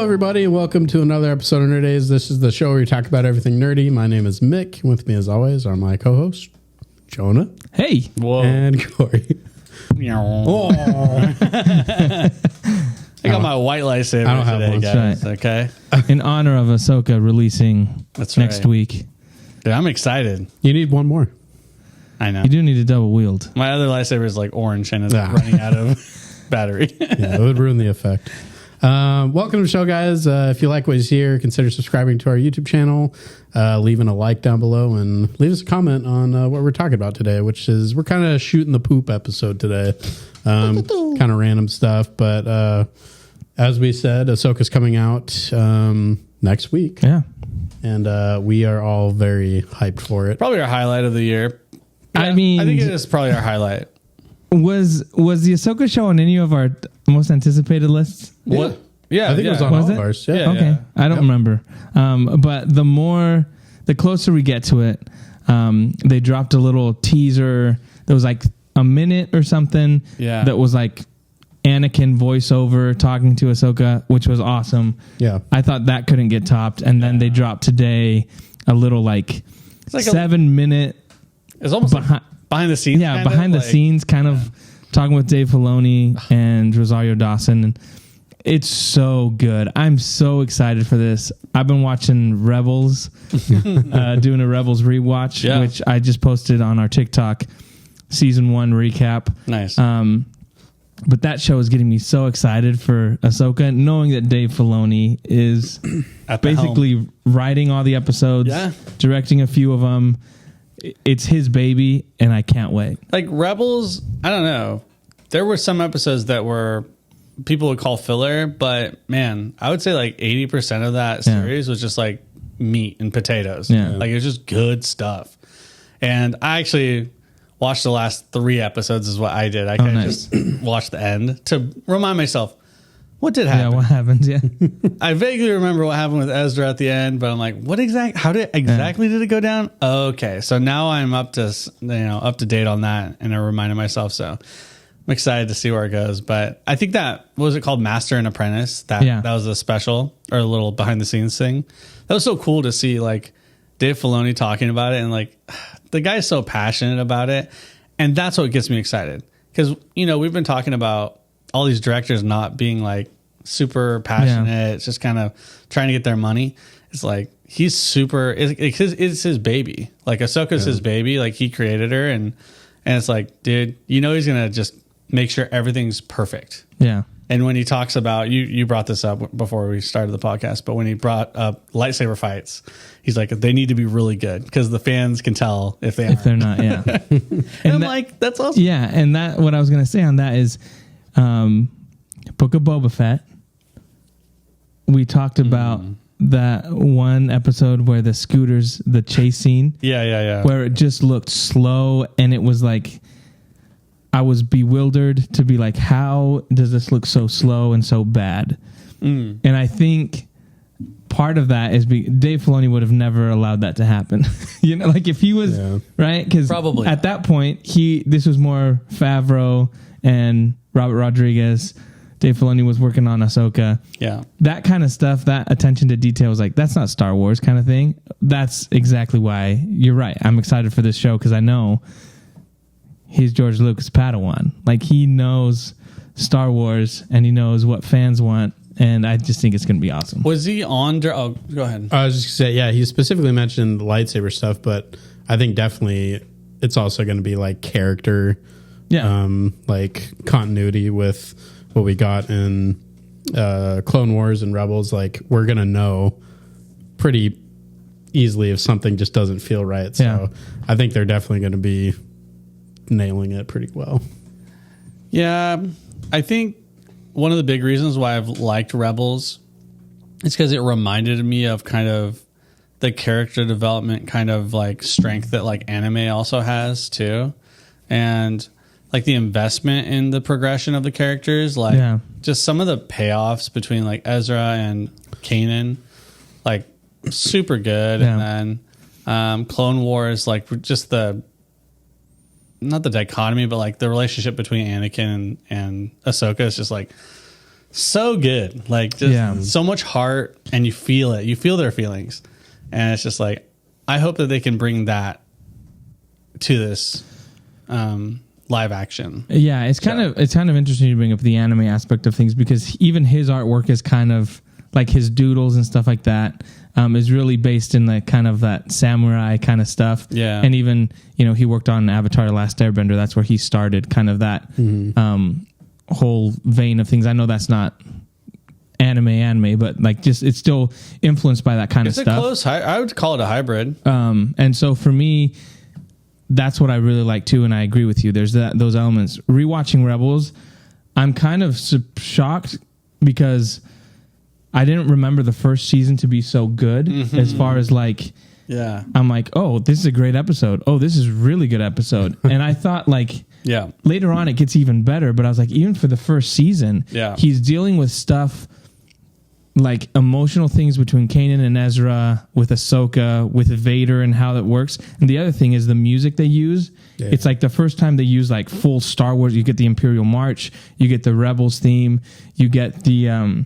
everybody. Welcome to another episode of Nerdays. This is the show where we talk about everything nerdy. My name is Mick. With me, as always, are my co-hosts, Jonah. Hey. Whoa. And Corey. Oh. I got my white lightsaber I don't have today, one. guys. Right. Okay. In honor of Ahsoka releasing That's next right. week. Dude, I'm excited. You need one more. I know. You do need a double wield. My other lightsaber is like orange and is Ah. running out of battery. Yeah, it would ruin the effect. Welcome to the show, guys. If you like what you hear, consider subscribing to our YouTube channel, leaving a like down below, and leave us a comment on what we're talking about today, which is we're kind of shooting the poop episode today. Kind of random stuff, but as we said, Ahsoka's coming out next week. Yeah. And we are all very hyped for it. Probably our highlight of the year. I mean, I think it is probably our highlight. was the Ahsoka show on any of our most anticipated lists? What? Yeah. I think it was on Was all it? of ours. Yeah. Yeah. Okay. I don't remember. But the closer we get to it, they dropped a little teaser that was like a minute or something. Yeah. That was like Anakin voiceover talking to Ahsoka, which was awesome. Yeah. I thought that couldn't get topped. And then they dropped today a little like, like 7 minute. It's almost like behind the scenes. Yeah, kind behind of, the scenes, kind of talking with Dave Filoni and Rosario Dawson, and it's so good. I'm so excited for this. I've been watching Rebels, doing a Rebels rewatch, which I just posted on our TikTok season 1 recap. Nice. But that show is getting me so excited for Ahsoka, knowing that Dave Filoni is At the basically writing all the episodes, directing a few of them. It's his baby, and I can't wait. Like Rebels, I don't know. There were some episodes that were people would call filler, but man, I would say like 80% of that series was just like meat and potatoes. Yeah. Like it was just good stuff. And I actually watched the last 3 episodes is what I did. I kind of just watched the end to remind myself, what did happen? Yeah, what happens? Yeah. I vaguely remember what happened with Ezra at the end, but I'm like, how did it go down? Okay. So now I'm up to date on that, and I reminded myself. So I'm excited to see where it goes. But I think that, what was it called? Master and Apprentice. That was a special or a little behind the scenes thing. That was so cool to see, like Dave Filoni talking about it, and like the guy's so passionate about it. And that's what gets me excited. Cause we've been talking about all these directors not being like super passionate. It's just kind of trying to get their money. It's like, he's super, it's his baby. Like Ahsoka's his baby. Like he created her, and it's like, dude, he's going to just make sure everything's perfect. Yeah. And when he talks about, you brought this up before we started the podcast, but when he brought up lightsaber fights, he's like, they need to be really good because the fans can tell if they're not. Yeah. and I'm like, that's awesome. Yeah. And that, what I was going to say on that is, Book of Boba Fett. We talked about that one episode where the scooters, the chase scene. Yeah. Where it just looked slow, and it was like, I was bewildered to be like, how does this look so slow and so bad? And I think part of that is Dave Filoni would have never allowed that to happen. Like if he was right, because probably at that point this was more Favreau and Robert Rodriguez. Dave Filoni was working on Ahsoka. Yeah. That kind of stuff, that attention to detail was like, that's not Star Wars kind of thing. That's exactly why you're right. I'm excited for this show because I know he's George Lucas' Padawan. Like he knows Star Wars and he knows what fans want. And I just think it's going to be awesome. Was he on? Oh, go ahead. I was just going to say, he specifically mentioned the lightsaber stuff, but I think definitely it's also going to be like character, like continuity with what we got in Clone Wars and Rebels. Like we're going to know pretty easily if something just doesn't feel right. So I think they're definitely going to be nailing it pretty well. Yeah, I think one of the big reasons why I've liked Rebels is because it reminded me of kind of the character development kind of like strength that like anime also has too. And like the investment in the progression of the characters, like just some of the payoffs between like Ezra and Kanan, like super good. And then Clone Wars, like just not the dichotomy, but like the relationship between Anakin and Ahsoka is just like so good. Like just so much heart, and you feel it. You feel their feelings, and it's just like I hope that they can bring that to this live action. Yeah, it's kind of interesting to bring up the anime aspect of things, because even his artwork is kind of like his doodles and stuff like that. Is really based in the kind of that samurai kind of stuff. Yeah. And even, he worked on Avatar: The Last Airbender. That's where he started kind of that whole vein of things. I know that's not anime, but like just it's still influenced by that kind of stuff. It's a close, I would call it a hybrid. And so for me, that's what I really like too, and I agree with you. There's those elements. Rewatching Rebels, I'm kind of shocked because I didn't remember the first season to be so good as far as like, I'm like, oh, this is a great episode. Oh, this is a really good episode. And I thought like, later on it gets even better. But I was like, even for the first season, he's dealing with stuff like emotional things between Kanan and Ezra, with Ahsoka, with Vader, and how that works. And the other thing is the music they use. Yeah. It's like the first time they use like full Star Wars. You get the Imperial March, you get the Rebels theme, you get the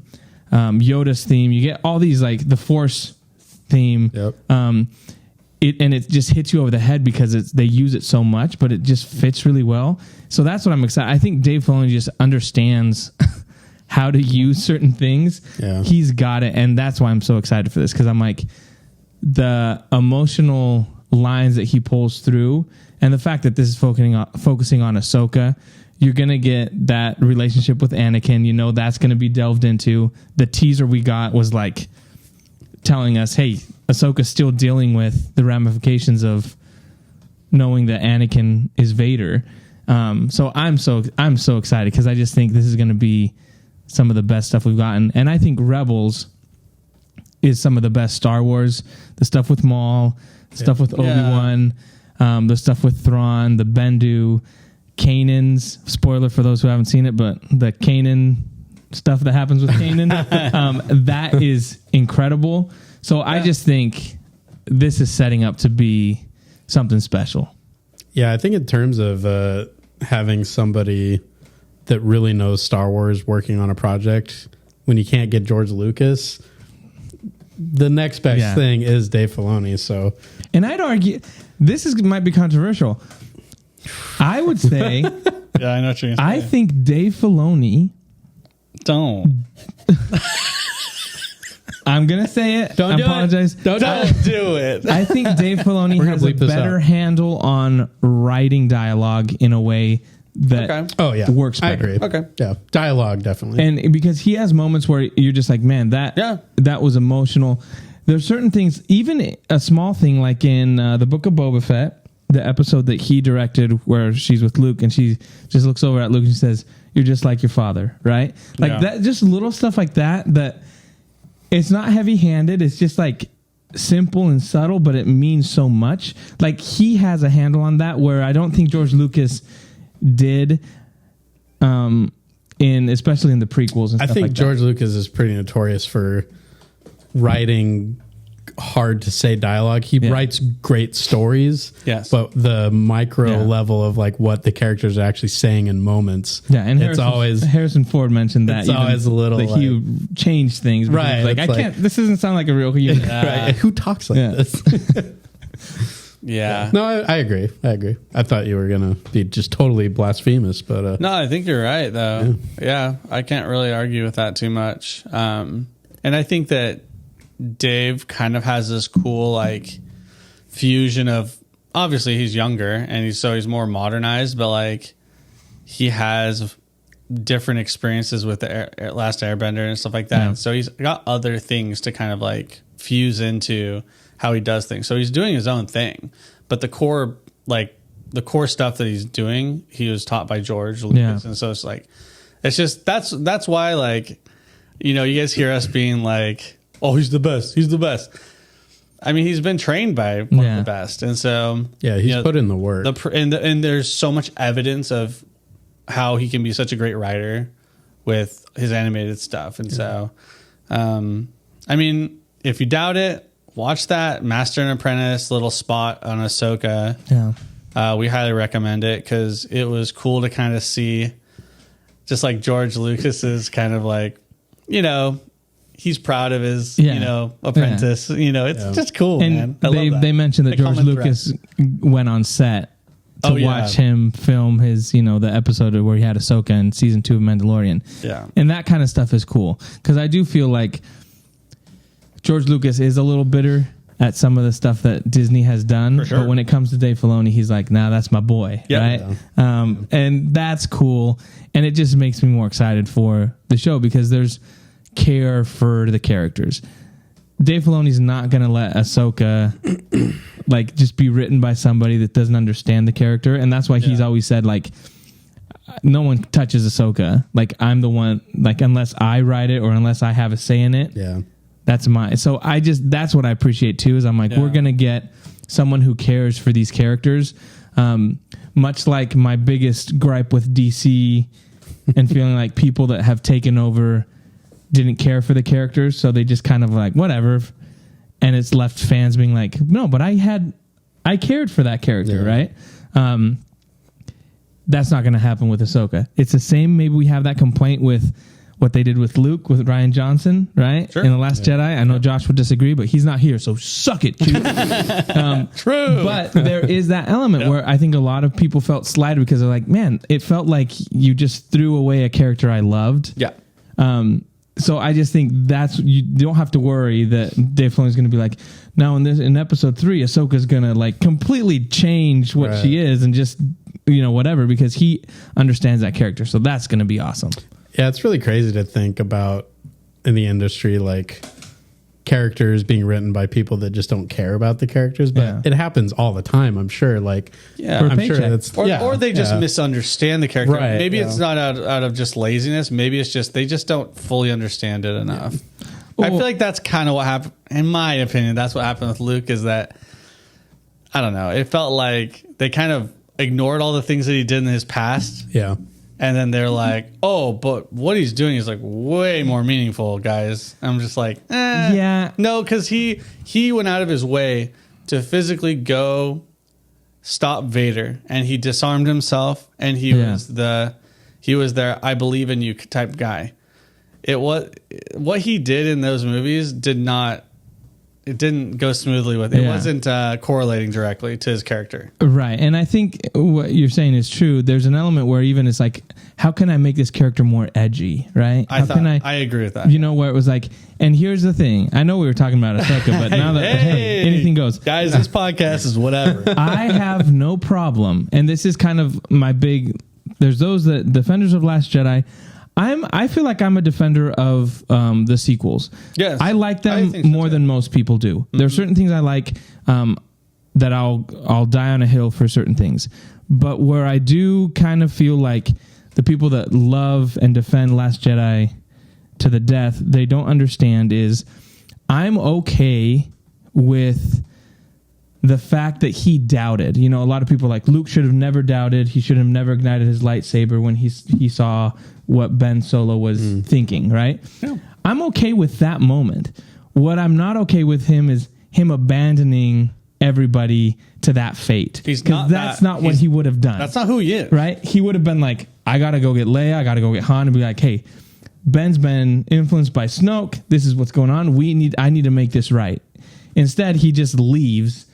Yoda's theme, you get all these like the Force theme. Yep. It just hits you over the head because they use it so much, but it just fits really well. So that's what I'm excited. I think Dave Filoni just understands how to use certain things. Yeah. He's got it, and that's why I'm so excited for this, because I'm like, the emotional lines that he pulls through, and the fact that this is focusing on Ahsoka. You're going to get that relationship with Anakin. That's going to be delved into. The teaser we got was like telling us, hey, Ahsoka's still dealing with the ramifications of knowing that Anakin is Vader. So I'm so excited, because I just think this is going to be some of the best stuff we've gotten. And I think Rebels is some of the best Star Wars. The stuff with Maul, the stuff with Obi-Wan, the stuff with Thrawn, the Bendu, Kanan's, spoiler for those who haven't seen it, but the Kanan stuff that happens with Kanan, that is incredible. So I just think this is setting up to be something special. Yeah, I think in terms of having somebody that really knows Star Wars working on a project, when you can't get George Lucas, the next best thing is Dave Filoni. So, and I'd argue might be controversial. I would say, I know what you're gonna say. I think Dave Filoni. Don't. I'm gonna say it. Don't apologize. Don't do it. I think Dave Filoni has a better handle on writing dialogue in a way that works better. I agree. Okay. Yeah. Dialogue, definitely. And because he has moments where you're just like, man, that was emotional. There's certain things, even a small thing like in the Book of Boba Fett, the episode that he directed where she's with Luke and she just looks over at Luke and she says, "You're just like your father," right? Like that, just little stuff like that it's not heavy-handed. It's just like simple and subtle, but it means so much. Like he has a handle on that where I don't think George Lucas did, especially in the prequels and stuff like that. I think George Lucas is pretty notorious for writing hard to say dialogue. He writes great stories, but the micro level of like what the characters are actually saying in moments. Yeah, and Harrison Ford mentioned that. It's always a little that he changed things. Right. Like, I can't, this doesn't sound like a real human. Right. Who talks like this? Yeah. No, I agree. I thought you were going to be just totally blasphemous, but... No, I think you're right, though. Yeah, I can't really argue with that too much. And I think that Dave kind of has this cool, like, fusion of... Obviously, he's younger, and he's more modernized, but, like, he has different experiences with the Last Airbender and stuff like that. Yeah. So he's got other things to kind of, like, fuse into how he does things. So he's doing his own thing, but the core stuff that he's doing, he was taught by George Lucas. And so it's like, it's just, that's why, like, you know, you guys hear us being like, oh, he's the best. I mean, he's been trained by one of the best. And so, he's put in the work. And there's so much evidence of how he can be such a great writer with his animated stuff. And so, I mean, if you doubt it, watch that Master and Apprentice little spot on Ahsoka. Yeah. We highly recommend it because it was cool to kind of see just like George Lucas is kind of like, you know, he's proud of his, you know, apprentice. You know, it's just cool, and man. I love that. They mentioned that George Lucas went on set to watch him film his, you know, the episode where he had Ahsoka in season 2 of Mandalorian. Yeah. And that kind of stuff is cool. Because I do feel like George Lucas is a little bitter at some of the stuff that Disney has done. For sure. But when it comes to Dave Filoni, he's like, nah, that's my boy. Right? Yeah. And that's cool. And it just makes me more excited for the show because there's care for the characters. Dave Filoni's not going to let Ahsoka like just be written by somebody that doesn't understand the character. And that's why he's always said, like, no one touches Ahsoka. Like, I'm the one, like, unless I write it or unless I have a say in it. Yeah. That's mine. So that's what I appreciate too, is I'm like, we're going to get someone who cares for these characters. Much like my biggest gripe with DC and feeling like people that have taken over didn't care for the characters. So they just kind of like, whatever. And it's left fans being like, no, but I cared for that character. Right. That's not going to happen with Ahsoka. It's the same. Maybe we have that complaint with what they did with Luke, with Rian Johnson, right? Sure. In The Last Jedi. I know Josh would disagree, but he's not here, so suck it, Q. True. But there is that element where I think a lot of people felt slighted because they're like, man, it felt like you just threw away a character I loved. Yeah. So I just think you don't have to worry that Dave Filoni's going to be like, now in episode 3, Ahsoka's going to like completely change what she is and just, you know, whatever, because he understands that character. So that's going to be awesome. Yeah, it's really crazy to think about in the industry, like characters being written by people that just don't care about the characters, but it happens all the time. I'm sure. Like, I'm sure that's or they just misunderstand the character. Right, maybe it's not out of just laziness. Maybe it's just they just don't fully understand it enough. I feel like that's kind of what happened. In my opinion, that's what happened with Luke. Is that I don't know. It felt like they kind of ignored all the things that he did in his past. Yeah. And then they're like, oh, but what he's doing is like way more meaningful, guys. I'm just like, no, because he went out of his way to physically go stop Vader, and he disarmed himself, and he was their I believe in you type guy. What he did in those movies didn't go smoothly with it. It wasn't correlating directly to his character. Right. And I think what you're saying is true. There's an element where even it's like, how can I make this character more edgy? Right. I agree with that. You know, where it was like, and here's the thing. I know we were talking about Ahsoka, but now that anything goes. Guys, this podcast is whatever. I have no problem. And this is kind of my there's those that defenders of Last Jedi. I feel like I'm a defender of the sequels. Yes, I like them more than most people do. Mm-hmm. There are certain things I like that I'll die on a hill for certain things. But where I do kind of feel like the people that love and defend Last Jedi to the death, they don't understand is I'm okay with the fact that he doubted. You know, a lot of people are like, Luke should have never doubted. He should have never ignited his lightsaber when he saw what Ben Solo was thinking, right? Yeah. I'm okay with that moment. What I'm not okay with him is him abandoning everybody to that fate. That's not what he would have done. That's not who he is. Right? He would have been like, I got to go get Leia. I got to go get Han, and be like, hey, Ben's been influenced by Snoke. This is what's going on. I need to make this right. Instead, he just leaves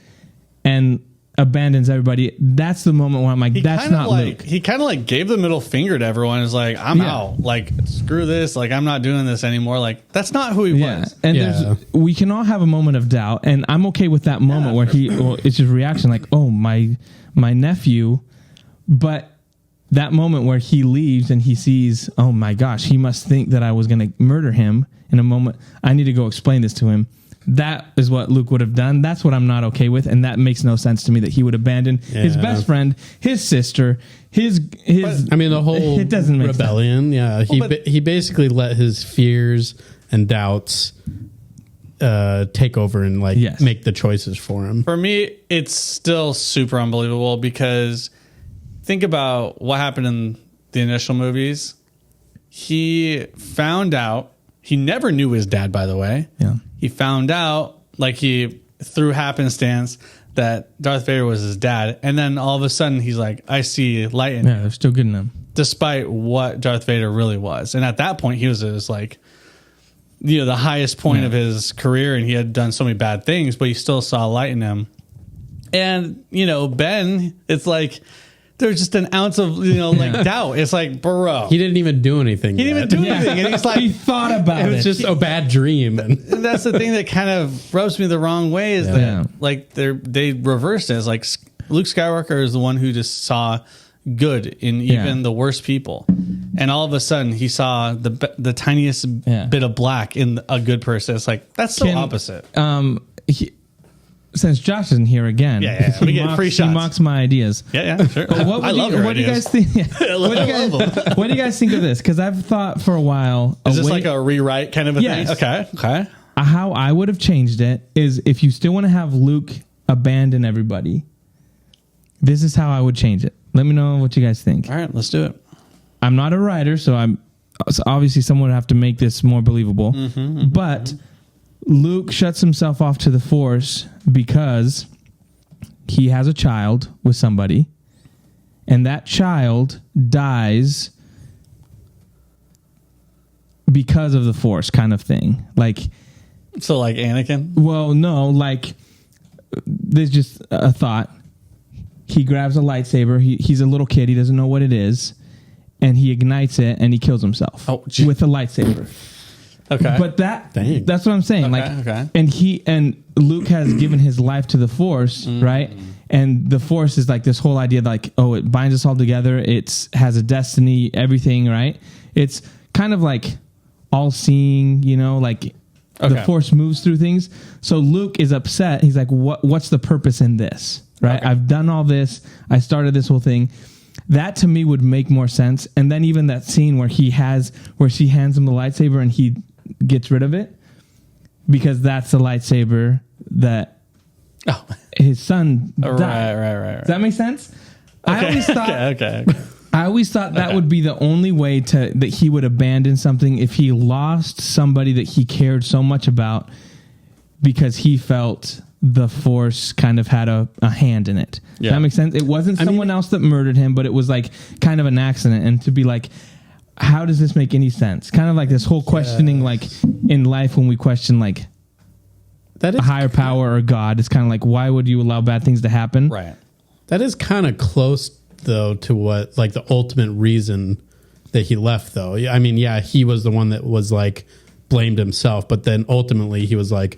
and abandons everybody. That's the moment where I'm like, that's not Luke. He kind of like gave the middle finger to everyone. It's like, I'm out. Like, screw this. Like, I'm not doing this anymore. Like, that's not who he was. And we can all have a moment of doubt, and I'm okay with that moment where it's just reaction like, oh, my nephew. But that moment where he leaves and he sees, oh my gosh, he must think that I was going to murder him in a moment. I need to go explain this to him. That is what Luke would have done. That's what I'm not okay with, and that makes no sense to me that he would abandon his best friend, his sister, his. I mean, the whole it doesn't make rebellion. Sense. Yeah, he basically let his fears and doubts take over and make the choices for him. For me, it's still super unbelievable because think about what happened in the initial movies. He found out. He never knew his dad, by the way. Yeah. He found out, through happenstance, that Darth Vader was his dad. And then all of a sudden, he's like, I see light in you. Yeah, they're still getting him. despite what Darth Vader really was. And at that point, he was like, you know, the highest point of his career, and he had done so many bad things, but you still saw light in him. And, you know, Ben, it's like there's just an ounce of, you know, like doubt. It's like, bro. He didn't even do anything. He didn't even do anything. And he's like, he thought about it. It was just a bad dream. And that's the thing that kind of rubs me the wrong way is that like they reversed it. It's like Luke Skywalker is the one who just saw good in even the worst people, and all of a sudden he saw the tiniest bit of black in a good person. It's like that's so opposite. Since Josh isn't here again, we get free shots. He mocks my ideas. Sure. What do you guys think? What do you guys think of this? Because I've thought for a while. Is this like a rewrite kind of a thing? Okay. How I would have changed it is if you still want to have Luke abandon everybody, this is how I would change it. Let me know what you guys think. All right, let's do it. I'm not a writer, so obviously someone would have to make this more believable. But Luke shuts himself off to the Force because he has a child with somebody, and that child dies because of the Force, kind of thing. Like, so like Anakin? Well, no, like there's just a thought. He grabs a lightsaber. He's a little kid. He doesn't know what it is. And he ignites it and he kills himself with a lightsaber. Okay. But that's what I'm saying. Okay. And Luke has given his life to the Force, right? And the Force is like this whole idea like, oh, it binds us all together. It has a destiny, everything, right? It's kind of like all seeing, you know, like the Force moves through things. So Luke is upset. He's like, what's the purpose in this? Right. I've done all this. I started this whole thing. That to me would make more sense. And then even that scene where she hands him the lightsaber and he gets rid of it because that's the lightsaber that his son died. Right. Does that make sense? I always thought, okay. I always thought that would be the only way that he would abandon something if he lost somebody that he cared so much about because he felt the Force kind of had a hand in it. Yeah. That makes sense. It wasn't someone else that murdered him, but it was like kind of an accident. And to be like, how does this make any sense? Kind of like this whole questioning, like in life when we question like that is a higher power or God, it's kind of like, why would you allow bad things to happen? Right. That is kind of close though to what like the ultimate reason that he left though. I mean, he was the one that was like blamed himself, but then ultimately he was like,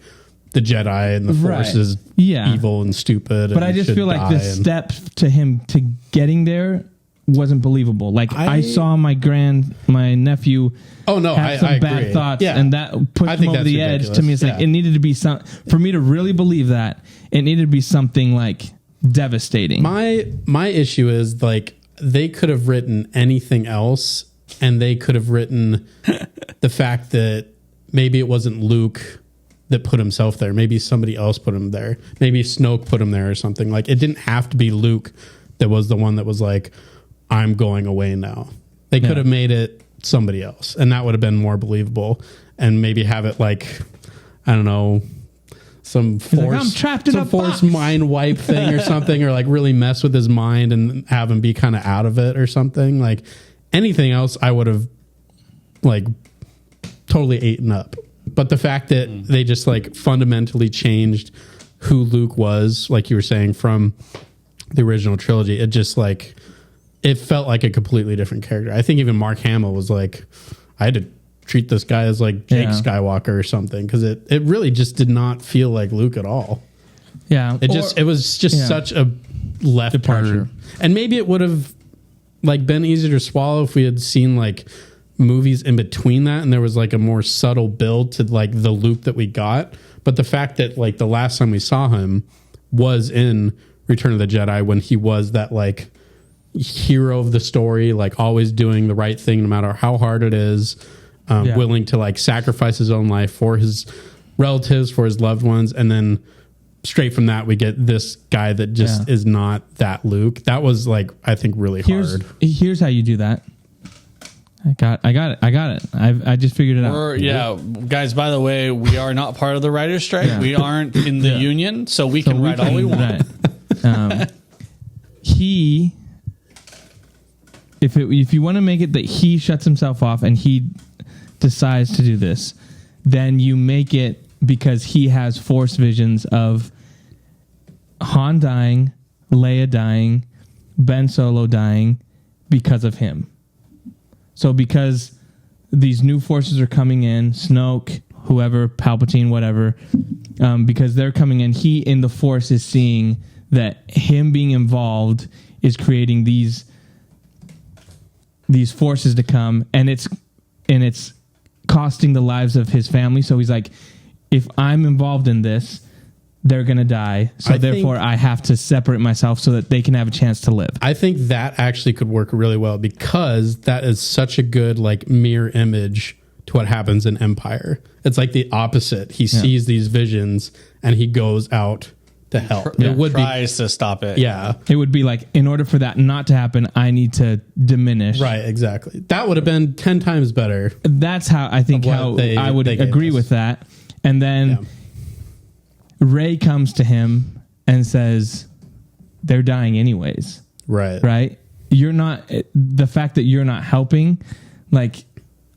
the Jedi and the Force is evil and stupid. But I just feel like the step to him to getting there wasn't believable. Like I saw my nephew have some bad thoughts and that pushed him over the edge. To me, it's like it needed to be for me to really believe that, it needed to be something like devastating. My issue is like they could have written anything else and they could have written the fact that maybe it wasn't Luke that put himself there. Maybe somebody else put him there. Maybe Snoke put him there or something. Like it didn't have to be Luke that was the one that was like, I'm going away now. They could have made it somebody else and that would have been more believable and maybe have it like, I don't know, some Force, like, I'm trapped in a Force box. mind wipe thing or something, or like really mess with his mind and have him be kind of out of it or something. Like anything else I would have like totally eaten up. But the fact that they just like fundamentally changed who Luke was, like you were saying, from the original trilogy, it just like, it felt like a completely different character. I think even Mark Hamill was like, I had to treat this guy as like Jake Skywalker or something. Cause it really just did not feel like Luke at all. Yeah. It was just such a left departure. And maybe it would have like been easier to swallow if we had seen like movies in between that and there was like a more subtle build to like the Luke that we got. But the fact that like the last time we saw him was in Return of the Jedi when he was that like hero of the story, like always doing the right thing no matter how hard it is, willing to like sacrifice his own life for his relatives, for his loved ones. And then straight from that we get this guy that just is not that Luke. That was like, I think really hard. Here's how you do that. I got it. I just figured it out. Guys, by the way, we are not part of the writer's strike. Yeah. We aren't in the union, so we can write all we want. He if you want to make it that he shuts himself off and he decides to do this, then you make it because he has Force visions of Han dying, Leia dying, Ben Solo dying because of him. So because these new forces are coming in, Snoke, whoever, Palpatine, whatever, because they're coming in, he in the Force is seeing that him being involved is creating these forces to come, and it's costing the lives of his family. So he's like, if I'm involved in this, they're going to die. So therefore I have to separate myself so that they can have a chance to live. I think that actually could work really well because that is such a good like mirror image to what happens in Empire. It's like the opposite. He sees these visions and he goes out to help. It tries to stop it. Yeah. It would be like, in order for that not to happen, I need to diminish. Right, exactly. That would have been 10 times better. That's how I think I would agree with that. And then Rey comes to him and says, they're dying anyways. Right. Right? You're not, the fact that you're not helping, like,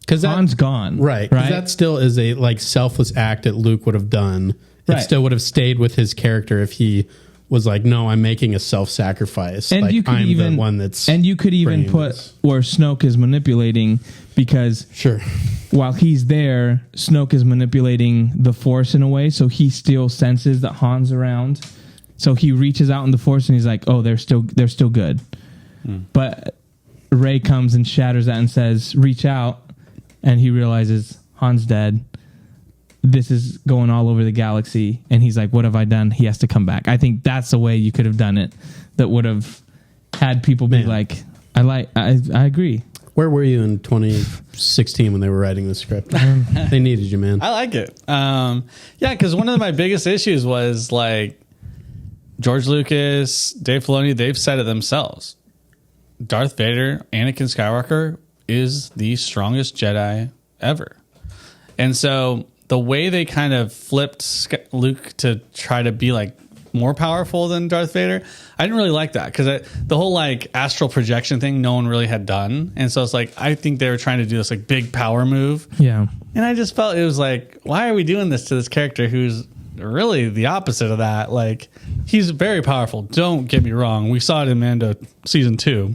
because Han's gone. Right. Because that still is a like selfless act that Luke would have done. It still would have stayed with his character if he was like, no, I'm making a self-sacrifice. And like, you could the one that's and you could even put where Snoke is manipulating, because while he's there, Snoke is manipulating the Force in a way, so he still senses that Han's around. So he reaches out in the Force and he's like, oh, they're still good. But Rey comes and shatters that and says, reach out, and he realizes Han's dead. This is going all over the galaxy, and he's like, what have I done? He has to come back. I think that's the way you could have done it that would have had people be like, I agree. Where were you in 2016 when they were writing the script? They needed you, man. I like it. Because one of my biggest issues was like George Lucas, Dave Filoni, they've said it themselves. Darth Vader, Anakin Skywalker is the strongest Jedi ever. And so the way they kind of flipped Luke to try to be like more powerful than Darth Vader, I didn't really like that, because the whole like astral projection thing no one really had done. And so it's like, I think they were trying to do this like big power move. Yeah. And I just felt it was like, why are we doing this to this character who's really the opposite of that? Like, he's very powerful. Don't get me wrong. We saw it in Mando season 2,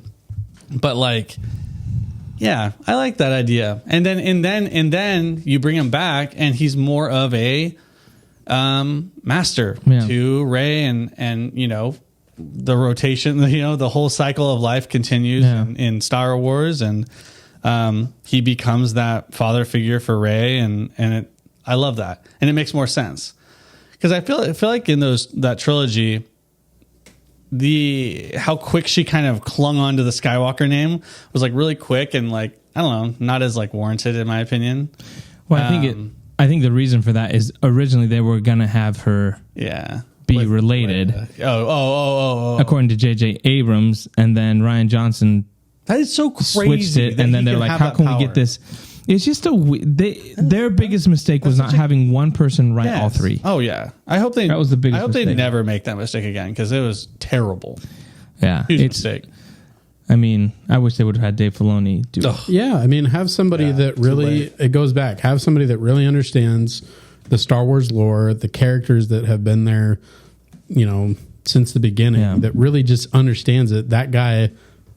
but like, yeah, I like that idea. And then you bring him back, and he's more of a master to Rey, and you know, the rotation, you know, the whole cycle of life continues in Star Wars, and he becomes that father figure for Rey, and I love that, and it makes more sense, because I feel like in that trilogy, how quick she kind of clung on to the Skywalker name was like really quick, and like, I don't know, not as like warranted in my opinion. Well, I think the reason for that is originally they were gonna have her be related. According to J.J. Abrams, and then Rian Johnson that is so crazy switched it, and then they're like, how can we get this? It's just their biggest mistake was not having one person write all three. Oh yeah, I hope that was the biggest. I hope mistake. they never make that mistake again, because it was terrible. Yeah, huge mistake. I mean, I wish they would have had Dave Filoni do it. Yeah, I mean, have somebody that really it goes back. Have somebody that really understands the Star Wars lore, the characters that have been there, you know, since the beginning. That really just understands it. That guy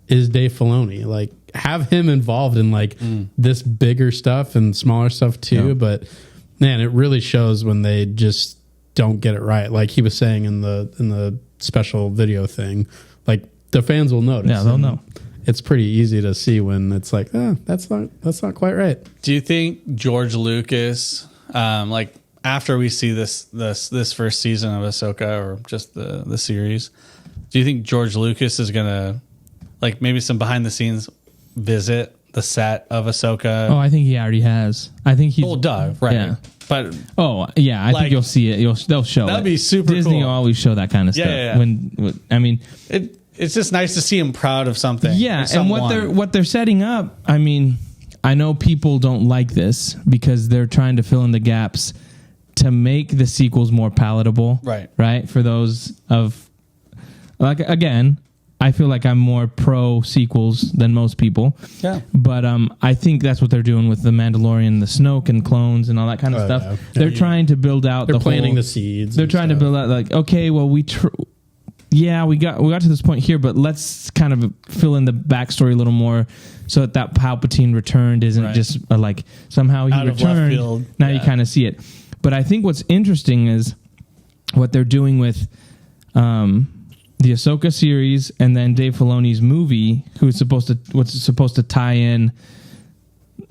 is Dave Filoni. Like, have him involved in like this bigger stuff and smaller stuff too. Yeah. But man, it really shows when they just don't get it right. Like he was saying in the special video thing, like the fans will notice. Yeah, they'll know. It's pretty easy to see when it's like, that's not quite right. Do you think George Lucas, like after we see this first season of Ahsoka, or just the series, do you think George Lucas is gonna, like, maybe some behind the scenes visit the set of Ahsoka? Oh, I think he already has. I think he's... Well, duh, right. Yeah. But... Oh, yeah, I think you'll see it. They'll show that'd it. be super Disney cool. will always show that kind of stuff. Yeah. When I mean... It's just nice to see him proud of something. Yeah, and what they're setting up, I mean, I know people don't like this because they're trying to fill in the gaps to make the sequels more palatable. Right. Right? For those of... Like, again... I feel like I'm more pro sequels than most people. Yeah. But I think that's what they're doing with the Mandalorian, the Snoke and clones and all that kind of stuff. Yeah. They're trying to build out They're the planting whole, the seeds. They're trying to build out like, okay, well we got to this point here, but let's kind of fill in the backstory a little more so that Palpatine returned isn't just like somehow he out of left returned. field. Now you kind of see it. But I think what's interesting is what they're doing with the Ahsoka series and then Dave Filoni's movie, what's supposed to tie in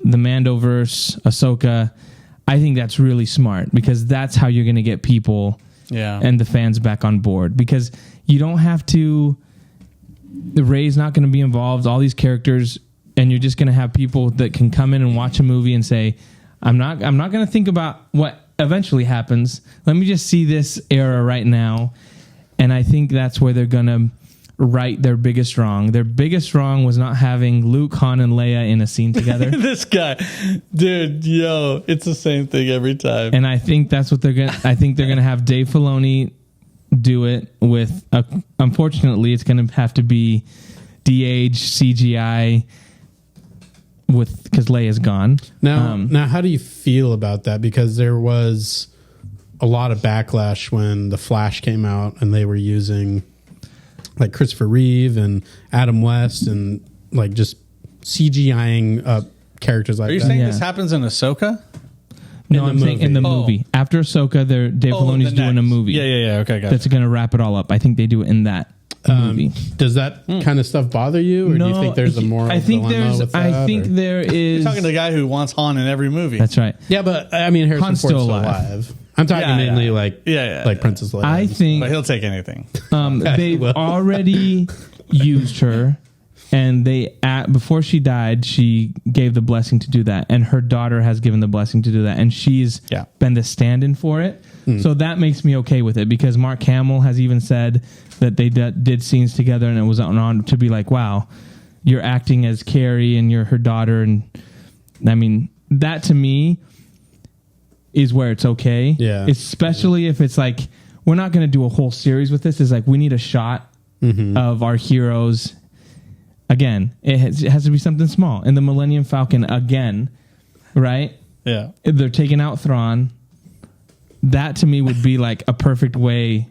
the Mandoverse, Ahsoka. I think that's really smart because that's how you're going to get people and the fans back on board, because you don't have to. The Rey's not going to be involved. All these characters, and you're just going to have people that can come in and watch a movie and say, "I'm not going to think about what eventually happens. Let me just see this era right now." And I think that's where they're going to right their biggest wrong. Their biggest wrong was not having Luke, Han, and Leia in a scene together. This guy, dude, it's the same thing every time. And I think that's what they're going to, I think they're going to have Dave Filoni do it with, unfortunately, it's going to have to be de-aged CGI because Leia's gone. Now, how do you feel about that? Because there was a lot of backlash when The Flash came out and they were using like Christopher Reeve and Adam West and like just CGIing up characters like that. Are you saying this happens in Ahsoka? No, I'm saying in the movie. After Ahsoka, Dave Filoni's doing a movie. Yeah. Okay, got that's going to wrap it all up. I think they do it in that movie. Does that kind of stuff bother you, or do you think there's a moral dilemma with that? I think there is. You're talking to the guy who wants Han in every movie. That's right. Yeah, but I mean, Harrison Han's Ford's still still alive. alive. I'm talking mainly like Princess Leia. I think But he'll take anything. they've already used her, and before she died, she gave the blessing to do that, and her daughter has given the blessing to do that, and she's been the stand-in for it. So that makes me okay with it, because Mark Hamill has even said that they did scenes together, and it was on to be like, wow, you're acting as Carrie and you're her daughter, and I mean that to me is where it's okay. Yeah. Especially if it's like, we're not going to do a whole series with this. It's like, we need a shot of our heroes. Again, it has to be something small. In the Millennium Falcon again, right? Yeah. If they're taking out Thrawn. That to me would be like a perfect way.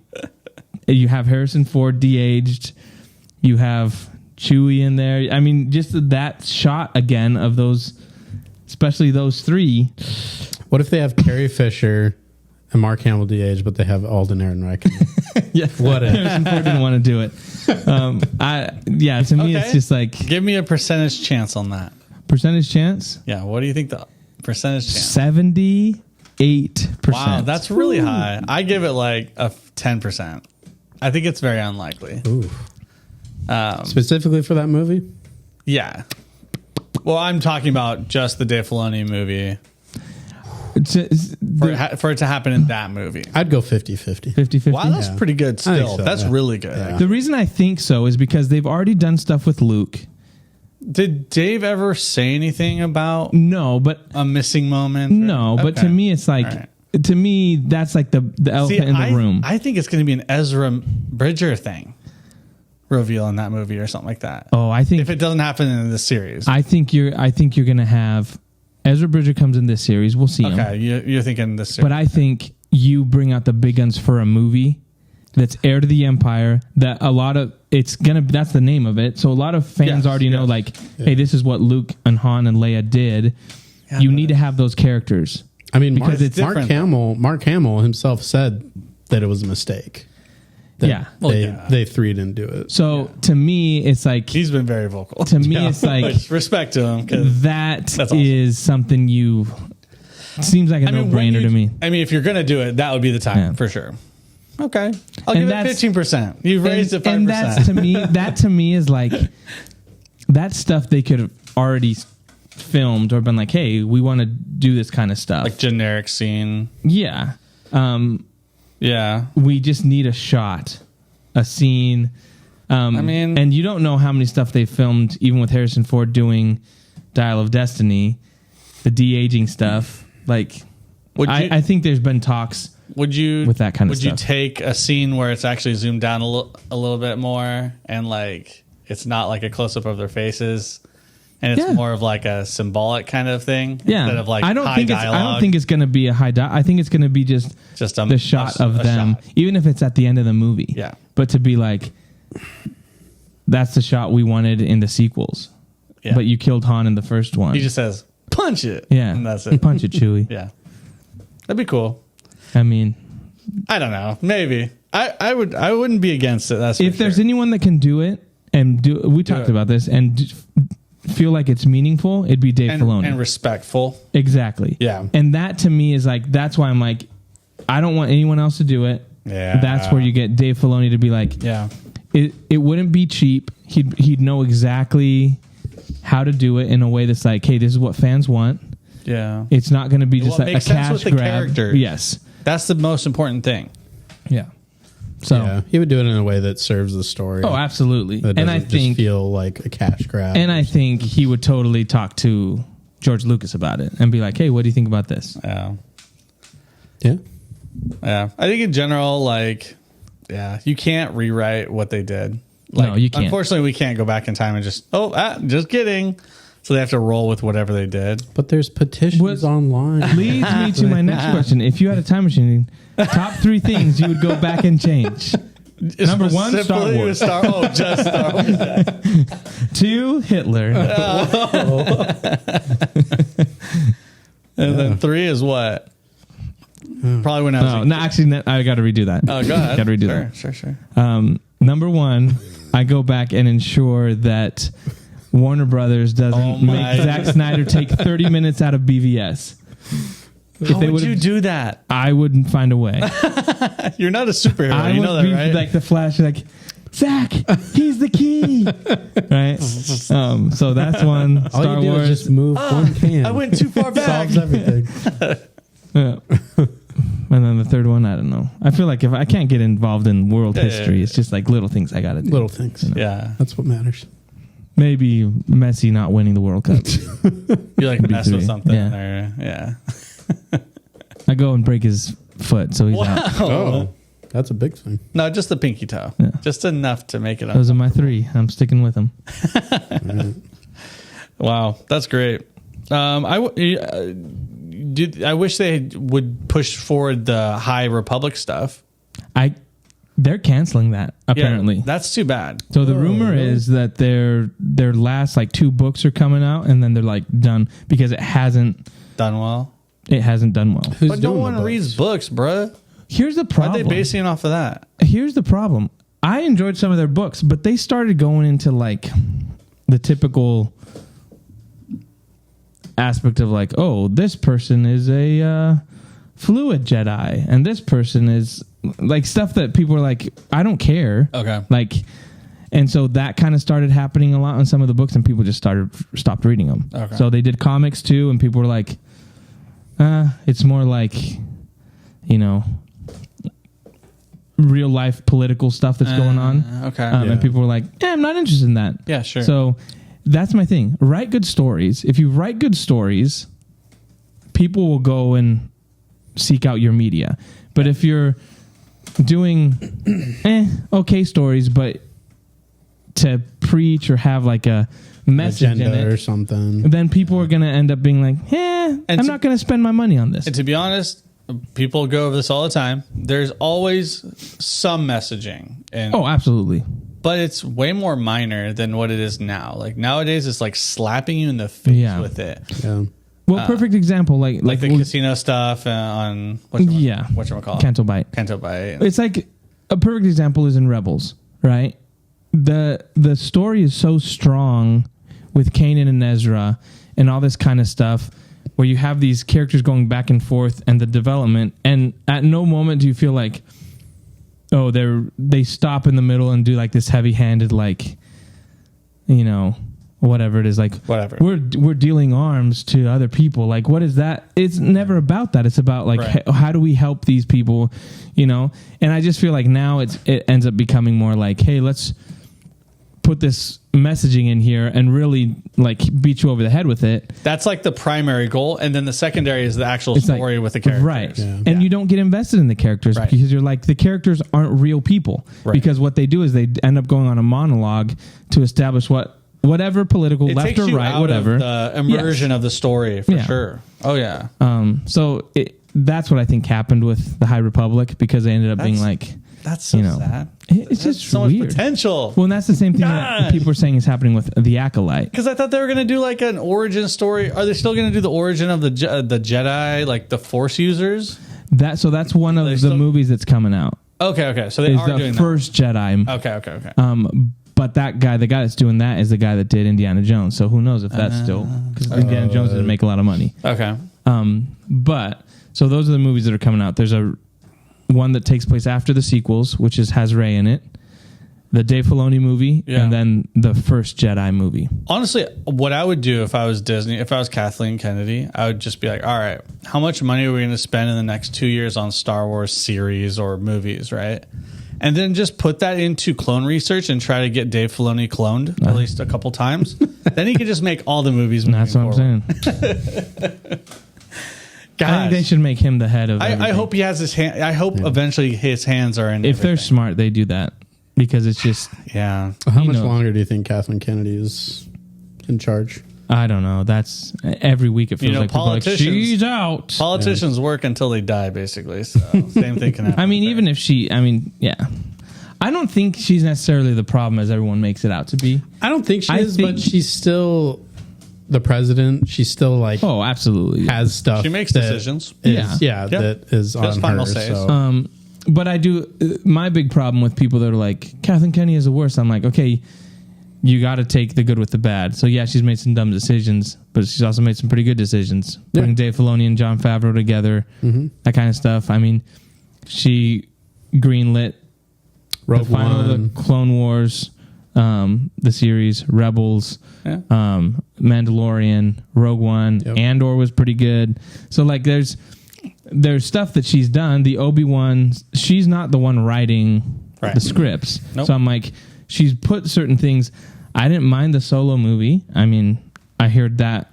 You have Harrison Ford de-aged. You have Chewie in there. I mean, just that shot again of those, especially those three. What if they have Carrie Fisher and Mark Hamill de-aged, but they have Alden Ehrenreich? Yeah, what if? Harrison Ford didn't want to do it. To me, it's just like, give me a percentage chance on that. Percentage chance? Yeah. What do you think the percentage chance? 78%. Wow, that's really high. I give it like a 10%. I think it's very unlikely. Ooh. Specifically for that movie? Yeah. Well, I'm talking about just the Dave Filoni movie. For it to happen in that movie. I'd go 50-50. 50-50. Wow, that's pretty good still. So, that's really good. Yeah. The reason I think so is because they've already done stuff with Luke. Did Dave ever say anything about a missing moment? No, but to me, it's like, to me, that's like the elephant in the room. I think it's going to be an Ezra Bridger thing reveal in that movie or something like that. Oh, I think if it doesn't happen in this series, I think you're going to have Ezra Bridger comes in this series. We'll see him. Okay, you're thinking this series. But I think you bring out the big guns for a movie that's heir to the Empire, that that's the name of it. So a lot of fans already know, hey, this is what Luke and Han and Leia did. Yeah, you need to have those characters. I mean, because Mark Hamill himself said that it was a mistake. They three didn't do it. So to me, it's like, he's been very vocal. To me, it's like, respect to him. That's awesome. Something seems like a no-brainer to me. I mean, if you're going to do it, that would be the time for sure. Okay. I'll give it 15%. You've raised it 5%. And that to me is like, that stuff they could have already filmed or been like, hey, we want to do this kind of stuff. Like generic scene. Yeah. Yeah. We just need a shot, a scene. And you don't know how many stuff they filmed, even with Harrison Ford doing Dial of Destiny, the de-aging stuff. Like, I think there's been talks Would you with that kind of stuff. Would you take a scene where it's actually zoomed down a little bit more, and like it's not like a close up of their faces, and it's more of like a symbolic kind of thing instead of like I don't think dialogue? it's going to be a high I think it's going to be just the shot of them, even if it's at the end of the movie. Yeah, but to be like, that's the shot we wanted in the sequels. Yeah. But you killed Han in the first one. He just says, "Punch it." Yeah, and that's it. Punch it, Chewie. Yeah, that'd be cool. I mean, I don't know. Maybe I wouldn't be against it. That's if there's anyone that can do it and we talked about this and feel like it's meaningful, it'd be Dave Filoni and respectful. Exactly. Yeah, and that to me is like that's why I'm like I don't want anyone else to do it. Yeah, that's where you get Dave Filoni to be like, yeah, it wouldn't be cheap. He'd know exactly how to do it in a way that's like, hey, this is what fans want. Yeah, it's not going to be just like a cash grab. Characters. Yes, that's the most important thing. Yeah. So he would do it in a way that serves the story. Oh, absolutely. That and I just think feel like a cash grab. And I think he would totally talk to George Lucas about it and be like, hey, what do you think about this? Yeah. Yeah. Yeah. I think in general, like, yeah, you can't rewrite what they did. Like, no, you can't. Unfortunately, we can't go back in time and just, just kidding. So they have to roll with whatever they did. But there's petitions online. Leads me to my next question. If you had a time machine, top 3 things you would go back and change. Number 1, Star Wars. Just Star Wars. 2, Hitler. And then 3 is what? Probably when I was no, actually, I got to redo that. Oh, go ahead. Got to redo that. Sure. Number 1, I go back and ensure that Warner Brothers doesn't make Zack Snyder take 30 minutes out of BVS. How would you do that? I wouldn't find a way. You're not a superhero. You know that, right? Like the Flash, like, Zach, he's the key. Right? So that's one. All Star you do Wars. is just move one can. I went too far back. Solves everything. Yeah. And then the third one, I don't know. I feel like if I can't get involved in world history, it's just like little things I got to do. Little things. You know? Yeah. That's what matters. Maybe Messi not winning the World Cup. You like mess with something. Yeah. I go and break his foot, so he's out. Oh, that's a big thing. No, just the pinky toe. Yeah. Just enough to make it up. Those are my 3. I'm sticking with them. Wow, that's great. I wish they would push forward the High Republic stuff. They're canceling that apparently. Yeah, that's too bad. So the rumor is that their last like 2 books are coming out, and then they're like done because it hasn't done well. It hasn't done well. But no one reads books, bruh. Here's the problem. Why are they basing it off of that? Here's the problem. I enjoyed some of their books, but they started going into like the typical aspect of like, oh, this person is a fluid Jedi, and this person is like stuff that people are like, I don't care. Okay. Like, and so that kind of started happening a lot in some of the books, and people just stopped reading them. Okay. So they did comics too, and people were like, it's more like, you know, real life political stuff that's going on. Okay. And people were like, I'm not interested in that. Yeah, sure. So that's my thing. Write good stories. If you write good stories, people will go and seek out your media. But if you're doing okay stories, but to preach or have like a message in it or something, then people are going to end up being like, I'm not going to spend my money on this. And to be honest, people go over this all the time. There's always some messaging. Oh, absolutely. But it's way more minor than what it is now. Like nowadays, it's like slapping you in the face with it. Yeah. Well, perfect example, like the casino stuff on whatchamacallit? Canto Bight. It's like a perfect example is in Rebels, right? The story is so strong with Kanan and Ezra and all this kind of stuff, where you have these characters going back and forth and the development, and at no moment do you feel like, oh, they stop in the middle and do like this heavy-handed, like, you know, whatever it is, like whatever, we're dealing arms to other people. Like, what is that? It's never about that. It's about like how do we help these people, you know? And I just feel like now it ends up becoming more like, hey, let's put this messaging in here and really like beat you over the head with it. That's like the primary goal, and then the secondary is the actual story with the characters. Right. Yeah. And you don't get invested in the characters because you're like, the characters aren't real people. Because what they do is they end up going on a monologue to establish whatever political, it left or right, whatever. The immersion of the story, for sure. Oh, yeah. So that's what I think happened with the High Republic, because they ended up being like... That's so sad. It's just so weird. much potential. Well, and that's the same thing that people are saying is happening with the Acolyte. Because I thought they were going to do like an origin story. Are they still going to do the origin of the Jedi, like the Force users? So that's one of the movies that's coming out. Okay. So they are doing the first Jedi. Okay. But the guy that's doing that is the guy that did Indiana Jones. So who knows if that's still, because Indiana Jones didn't make a lot of money. Okay. But so those are the movies that are coming out. There's one that takes place after the sequels, which has Rey in it, the Dave Filoni movie, and then the first Jedi movie. Honestly, what I would do if I was Disney, if I was Kathleen Kennedy, I would just be like, all right, how much money are we going to spend in the next 2 years on Star Wars series or movies, right? And then just put that into clone research and try to get Dave Filoni cloned at least a couple times. Then he could just make all the movies. That's what I'm saying. I think they should make him the head of everything. I hope he has his hand. I hope eventually his hands are in. If they're smart, they do that, because it's just How much longer do you think Kathleen Kennedy is in charge? I don't know. That's every week it feels like politicians. She's out. Politicians work until they die, basically. So same thing can happen. I mean, even if I don't think she's necessarily the problem as everyone makes it out to be. I don't think she is, but she's still the president. She's still like, absolutely has stuff. She makes decisions. That is on final her. say. So. But I do. My big problem with people that are like, Kathleen Kennedy is the worst. I'm like, okay, you got to take the good with the bad. So yeah, she's made some dumb decisions, but she's also made some pretty good decisions. Putting Dave Filoni and Jon Favreau together, that kind of stuff. I mean, she greenlit Rogue the final One, of the Clone Wars, the series, Rebels, Mandalorian, Rogue One, Andor was pretty good. So like, there's stuff that she's done. The Obi-Wan, she's not the one writing the scripts. Nope. So I'm like, she's put certain things. I didn't mind the Solo movie. I mean, I heard that,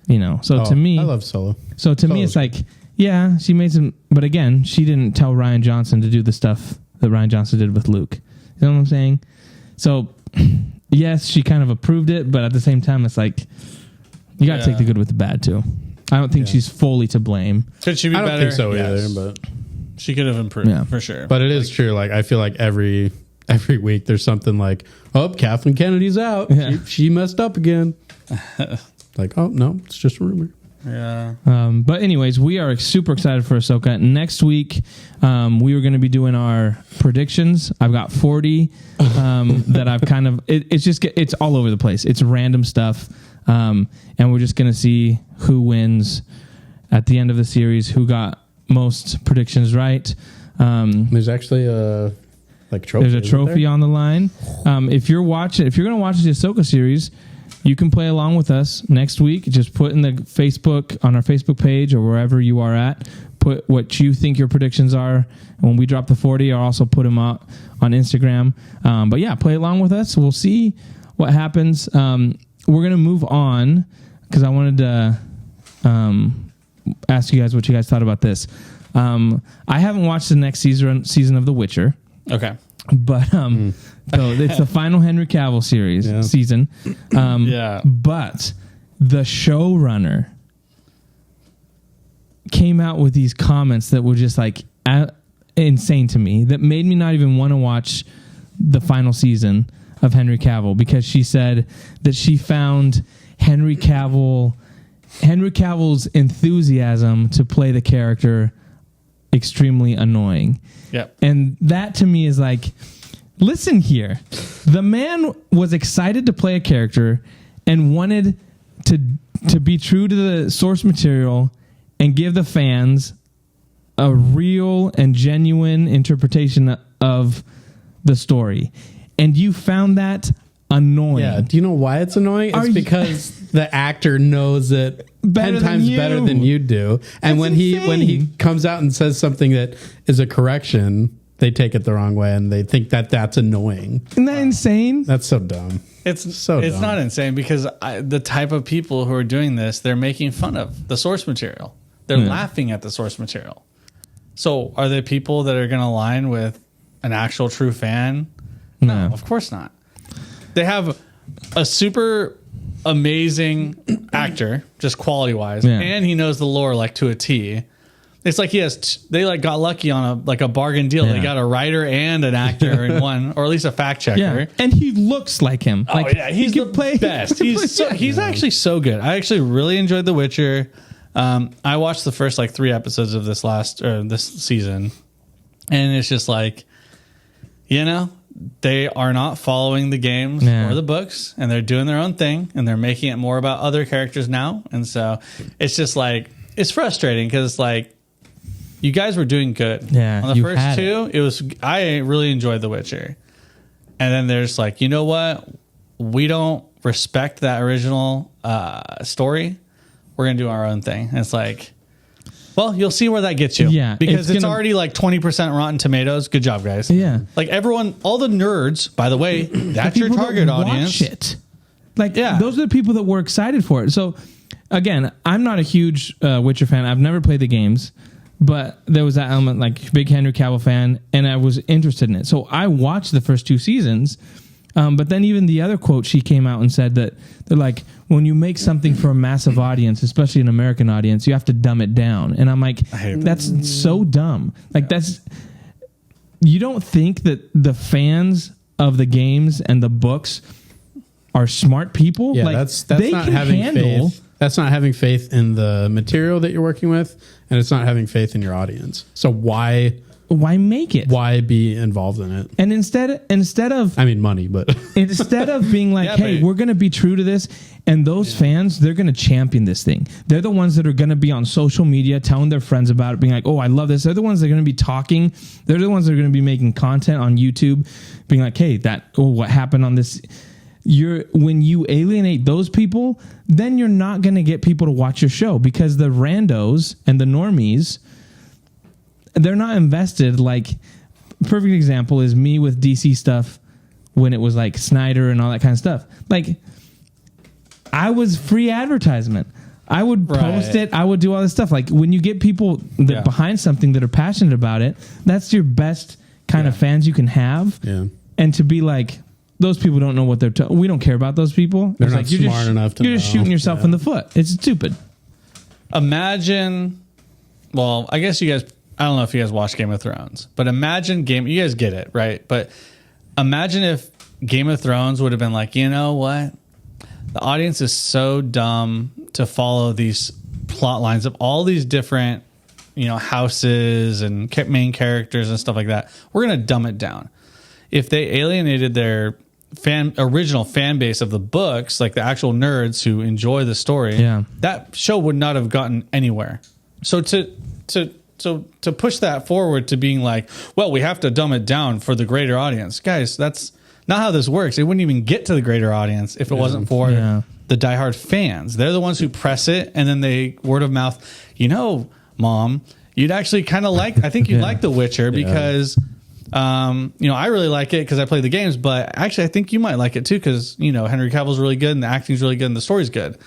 So to me, I love Solo. So to me, it's like, yeah, she made some, but again, she didn't tell Rian Johnson to do the stuff that Rian Johnson did with Luke. You know what I'm saying? So yes, she kind of approved it, but at the same time, it's like, you got to take the good with the bad too. I don't think she's fully to blame. Could she be better? I don't think so either, but she could have improved for sure. But it is true. Like, I feel like every week there's something like, oh, Kathleen Kennedy's out. Yeah. She messed up again. Like, oh no, it's just a rumor. Yeah. But anyways, we are super excited for Ahsoka. Next week, we are going to be doing our predictions. I've got 40 that I've kind of. It's all over the place. It's random stuff, and we're just going to see who wins at the end of the series. Who got most predictions right? There's actually a trophy. There's a trophy on the line. If you're going to watch the Ahsoka series, you can play along with us next week. Just put in the on our Facebook page or wherever you are at, put what you think your predictions are. And when we drop the 40, I'll also put them out on Instagram. But yeah, play along with us. We'll see what happens. We're going to move on because I wanted to ask you guys what you guys thought about this. I haven't watched the next season of The Witcher. Okay. But so it's the final Henry Cavill season. But the showrunner came out with these comments that were just like insane to me, that made me not even want to watch the final season of Henry Cavill, because she said that she found Henry Cavill's enthusiasm to play the character extremely annoying. Yep. And that to me is like, listen here. The man was excited to play a character and wanted to be true to the source material and give the fans a real and genuine interpretation of the story. And you found that annoying. Yeah. Do you know why it's annoying? It's because the actor knows it 10 times better than you do. And when he comes out and says something that is a correction, they take it the wrong way and they think that that's annoying. Isn't that insane? That's so dumb. It's not insane because the type of people who are doing this, they're making fun of the source material. They're laughing at the source material. So are they people that are going to align with an actual true fan? No, of course not. They have a super amazing actor, just quality wise, and he knows the lore like to a T. It's like they like got lucky on a bargain deal. They got a writer and an actor in one, or at least a fact checker. Yeah. And he looks like him. Oh yeah, he's the best. He's actually so good. I actually really enjoyed The Witcher. I watched the first like 3 episodes of this season, and it's just like, they are not following the games or the books, and they're doing their own thing, and they're making it more about other characters now. And so it's just like, it's frustrating because like, you guys were doing good. Yeah, on the first 2, I really enjoyed The Witcher. And then there's like, you know what? We don't respect that original story. We're going to do our own thing. And it's like, well, you'll see where that gets you. Yeah. Because it's already like 20% Rotten Tomatoes. Good job, guys. Yeah. Like everyone, all the nerds, by the way, that's your target audience. Watch it. Like, those are the people that were excited for it. So, again, I'm not a huge Witcher fan. I've never played the games. But there was that element, like big Henry Cavill fan, and I was interested in it. So I watched the first 2 seasons. But then even the other quote, she came out and said that they're like, when you make something for a massive audience, especially an American audience, you have to dumb it down. And I'm like, that's so dumb. Like you don't think that the fans of the games and the books are smart people? Yeah, like, that's not having faith. That's not having faith in the material that you're working with, and it's not having faith in your audience. So why make it? Why be involved in it? And instead of money, but instead of being like, hey, we're going to be true to this, and those fans, they're going to champion this thing. They're the ones that are going to be on social media telling their friends about it, being like, oh, I love this. They're the ones that are going to be talking. They're the ones that are going to be making content on YouTube, being like, hey, what happened on this? When you alienate those people, then you're not going to get people to watch your show, because the randos and the normies, they're not invested. Like, perfect example is me with DC stuff when it was like Snyder and all that kind of stuff. Like, I was free advertisement. I would post it. I would do all this stuff. Like, when you get people that behind something that are passionate about it, that's your best kind of fans you can have. Yeah. And to be like, those people don't know what they're we don't care about those people. They're not smart enough to know. You're just shooting yourself in the foot. It's stupid. Imagine, well, I guess you guys, I don't know if you guys watch Game of Thrones, but imagine you guys get it, right? But imagine if Game of Thrones would have been like, you know what? The audience is so dumb to follow these plot lines of all these different, houses and main characters and stuff like that. We're going to dumb it down. If they alienated their original fan base of the books, like the actual nerds who enjoy the story, that show would not have gotten anywhere. So to push that forward to being like, well, we have to dumb it down for the greater audience, guys, that's not how this works. It wouldn't even get to the greater audience if it wasn't for the diehard fans. They're the ones who press it, and then they word of mouth. Mom, you'd actually kind of like. I think you'd like The Witcher because. I really like it because I play the games, but actually I think you might like it too because, Henry Cavill's really good and the acting's really good and the story's good.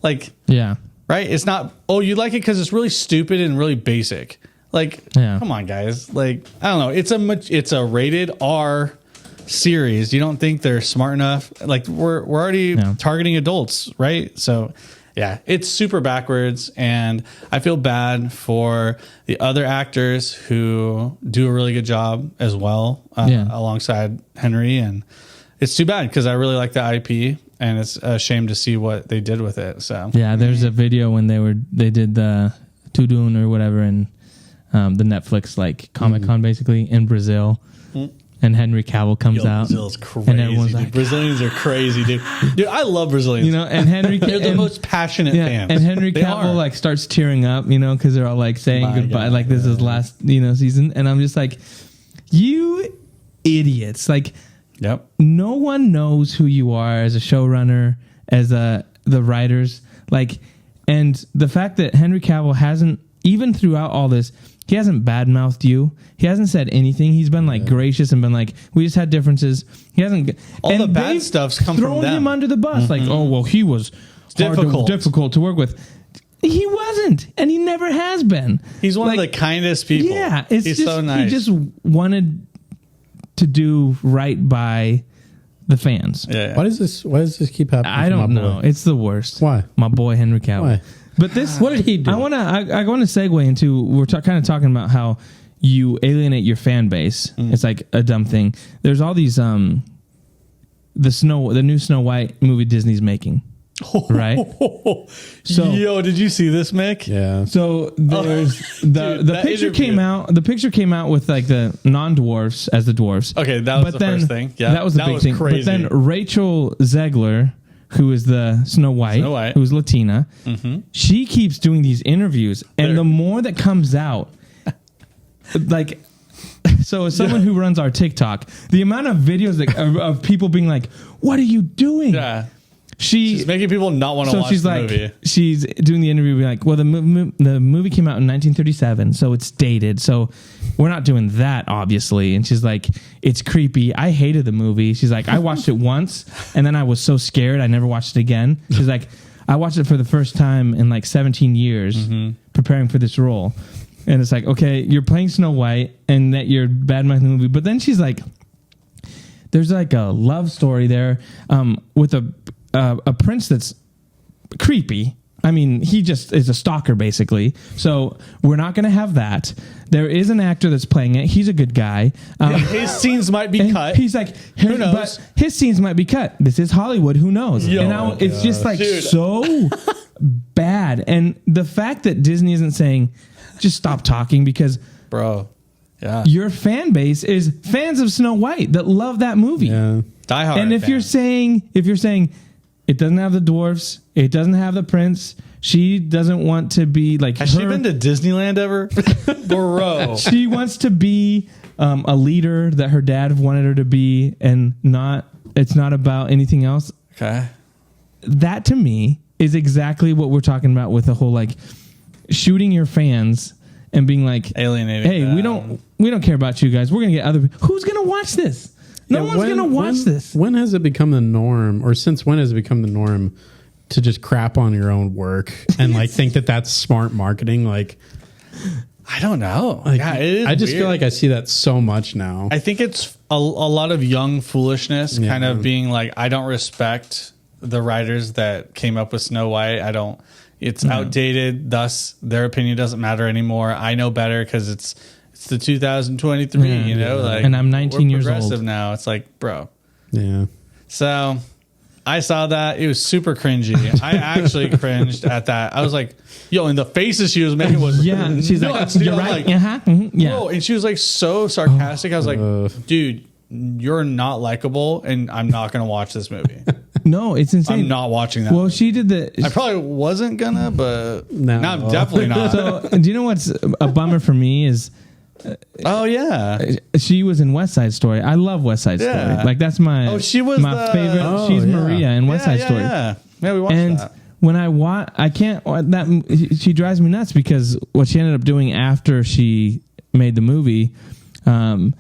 Like, right? It's not, you like it because it's really stupid and really basic. Like, come on, guys. Like, I don't know. It's a rated R series. You don't think they're smart enough? Like, we're already targeting adults, right? So, yeah, it's super backwards, and I feel bad for the other actors who do a really good job as well alongside Henry, and it's too bad because I really like the IP, and it's a shame to see what they did with it. So there's a video when they did the Tudun or whatever, and the Netflix like Comic-Con basically in Brazil. And Henry Cavill comes out. Brazil's crazy. And everyone's like, Brazilians are crazy, dude. Dude, I love Brazilians. And Henry, they're the most passionate fans. And Henry Cavill like starts tearing up, because they're all like saying goodbye, like this is last, season. And I'm just like, you idiots! Like, no one knows who you are as a showrunner, as the writers, like, and the fact that Henry Cavill hasn't, even throughout all this, he hasn't badmouthed you. He hasn't said anything. He's been like gracious and been like, we just had differences. He hasn't. All the bad stuff's come from them. Thrown him under the bus. Like, oh well, he was difficult to work with. He wasn't, and he never has been. He's one of the kindest people. Yeah, he's so nice. He just wanted to do right by the fans. Yeah. Why does this keep happening? I don't know. It's the worst. Why? My boy Henry Cavill. Why? But this, what did he do? I want to segue into, we're kind of talking about how you alienate your fan base. It's like a dumb thing. There's all these the new Snow White movie Disney's making. Right? So, yo, did you see this, Mick? Yeah. So there's the picture came out. The picture came out with like the non-dwarfs as the dwarfs. Okay, that was the first thing. Yeah, that was the big thing. Crazy. But then Rachel Zegler, who is the Snow White, who's Latina, she keeps doing these interviews, and the more that comes out, like. So as someone who runs our TikTok, the amount of videos of people being like, "What are you doing?" Yeah. She's making people not want to watch the movie. She's doing the interview, being like, well, the movie came out in 1937, so it's dated. So we're not doing that, obviously. And she's like, it's creepy. I hated the movie. She's like, I watched it once, and then I was so scared I never watched it again. She's like, I watched it for the first time in like 17 years preparing for this role. And it's like, okay, you're playing Snow White, and that you're bad-mouthing the movie. But then she's like, there's like a love story there with a prince that's creepy. I mean, he just is a stalker, basically. So we're not going to have that. There is an actor that's playing it. He's a good guy. His scenes might be cut. He's like, who knows? But his scenes might be cut. This is Hollywood. Who knows? It's just like so bad. And the fact that Disney isn't saying, just stop talking, because bro, your fan base is fans of Snow White that love that movie. Yeah. Die hard. And if you're saying it doesn't have the dwarfs, it doesn't have the prince, she doesn't want to be like. Has she been to Disneyland ever? Bro. She wants to be a leader that her dad wanted her to be, and it's not about anything else. Okay. That to me is exactly what we're talking about with the whole like shooting your fans and being like alienating. Hey, them. we don't care about you guys. We're gonna get other people. Who's gonna watch this? No one's going to watch this. When has it become the norm, or since when has it become the norm to just crap on your own work and like think that that's smart marketing? Like, I don't know. Like, yeah, it is I just weird. feel like I see that so much now. I think it's a lot of young foolishness, kind of being like, I don't respect the writers that came up with Snow White. It's outdated. Thus, their opinion doesn't matter anymore. I know better because it's the 2023, you know, like, and I'm 19 years progressive old now. It's like, bro. Yeah. So I saw that. It was super cringy. I actually cringed at that. I was like, yo, and the faces she was making was she's nuts, like, dude. you're I'm right. Like, whoa. And she was like so sarcastic. I was like, dude, you're not likable, and I'm not going to watch this movie. No, it's insane. I'm not watching that. Well, movie. she did I probably wasn't gonna, but now I'm definitely not. So, do you know what's a bummer for me is, oh yeah, she was in West Side Story. I love West Side Story. Like that's my she was my favorite. She's Maria in West Side Story. Yeah, we watched that. When I can't she drives me nuts because what she ended up doing after she made the movie, Ansel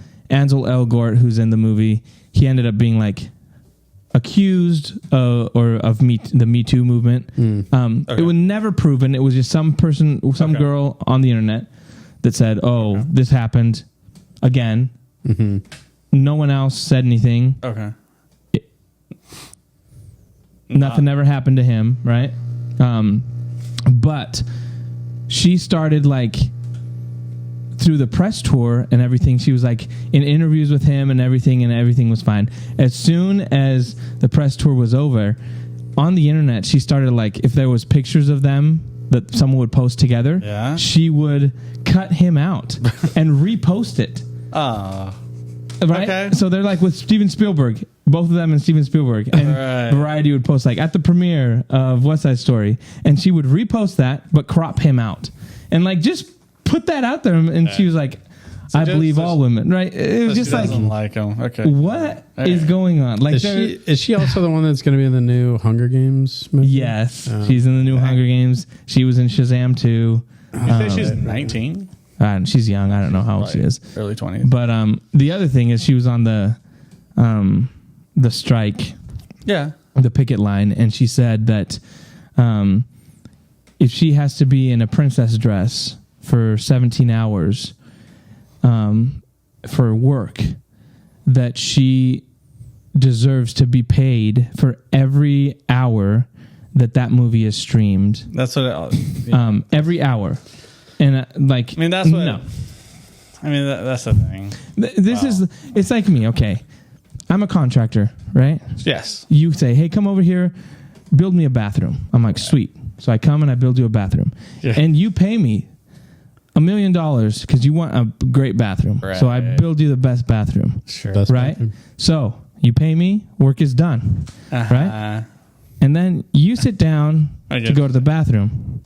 Elgort, who's in the movie, he ended up being like accused of the Me Too movement. It was never proven. It was just some girl on the internet that said, this happened again. No one else said anything. Okay. Nothing ever happened to him, right? But she started like through the press tour and everything. She was like in interviews with him and everything was fine. As soon as the press tour was over, on the internet, she started like, if there was pictures of them that someone would post together, she would cut him out and repost it. Right? Okay. So they're like with Steven Spielberg, both of them and Steven Spielberg. And Variety would post like at the premiere of West Side Story. And she would repost that, but crop him out. And like just put that out there. And she was like, I believe all women, right? It was just like him. Okay. What is going on? Like, is she also the one that's going to be in the new Hunger Games movie? Yes. She's in the new Hunger Games. She was in Shazam too. You say she's 19? She's young. I don't know how old she is. Early 20s. But the other thing is she was on the strike. Yeah. The picket line, and she said that if she has to be in a princess dress for 17 hours for work, that she deserves to be paid for every hour that movie is streamed. That's what every hour. And like, I mean, that's what, no. I mean, that's the thing. This is, it's like me. Okay. I'm a contractor, right? Yes. You say, hey, come over here, build me a bathroom. I'm like, sweet. So I come and I build you a bathroom. Yeah. And you pay me $1 million because you want a great bathroom. Right. So I build you the best bathroom. Sure. Best right? Bathroom. So you pay me, work is done. Right? And then you sit down to go to the bathroom.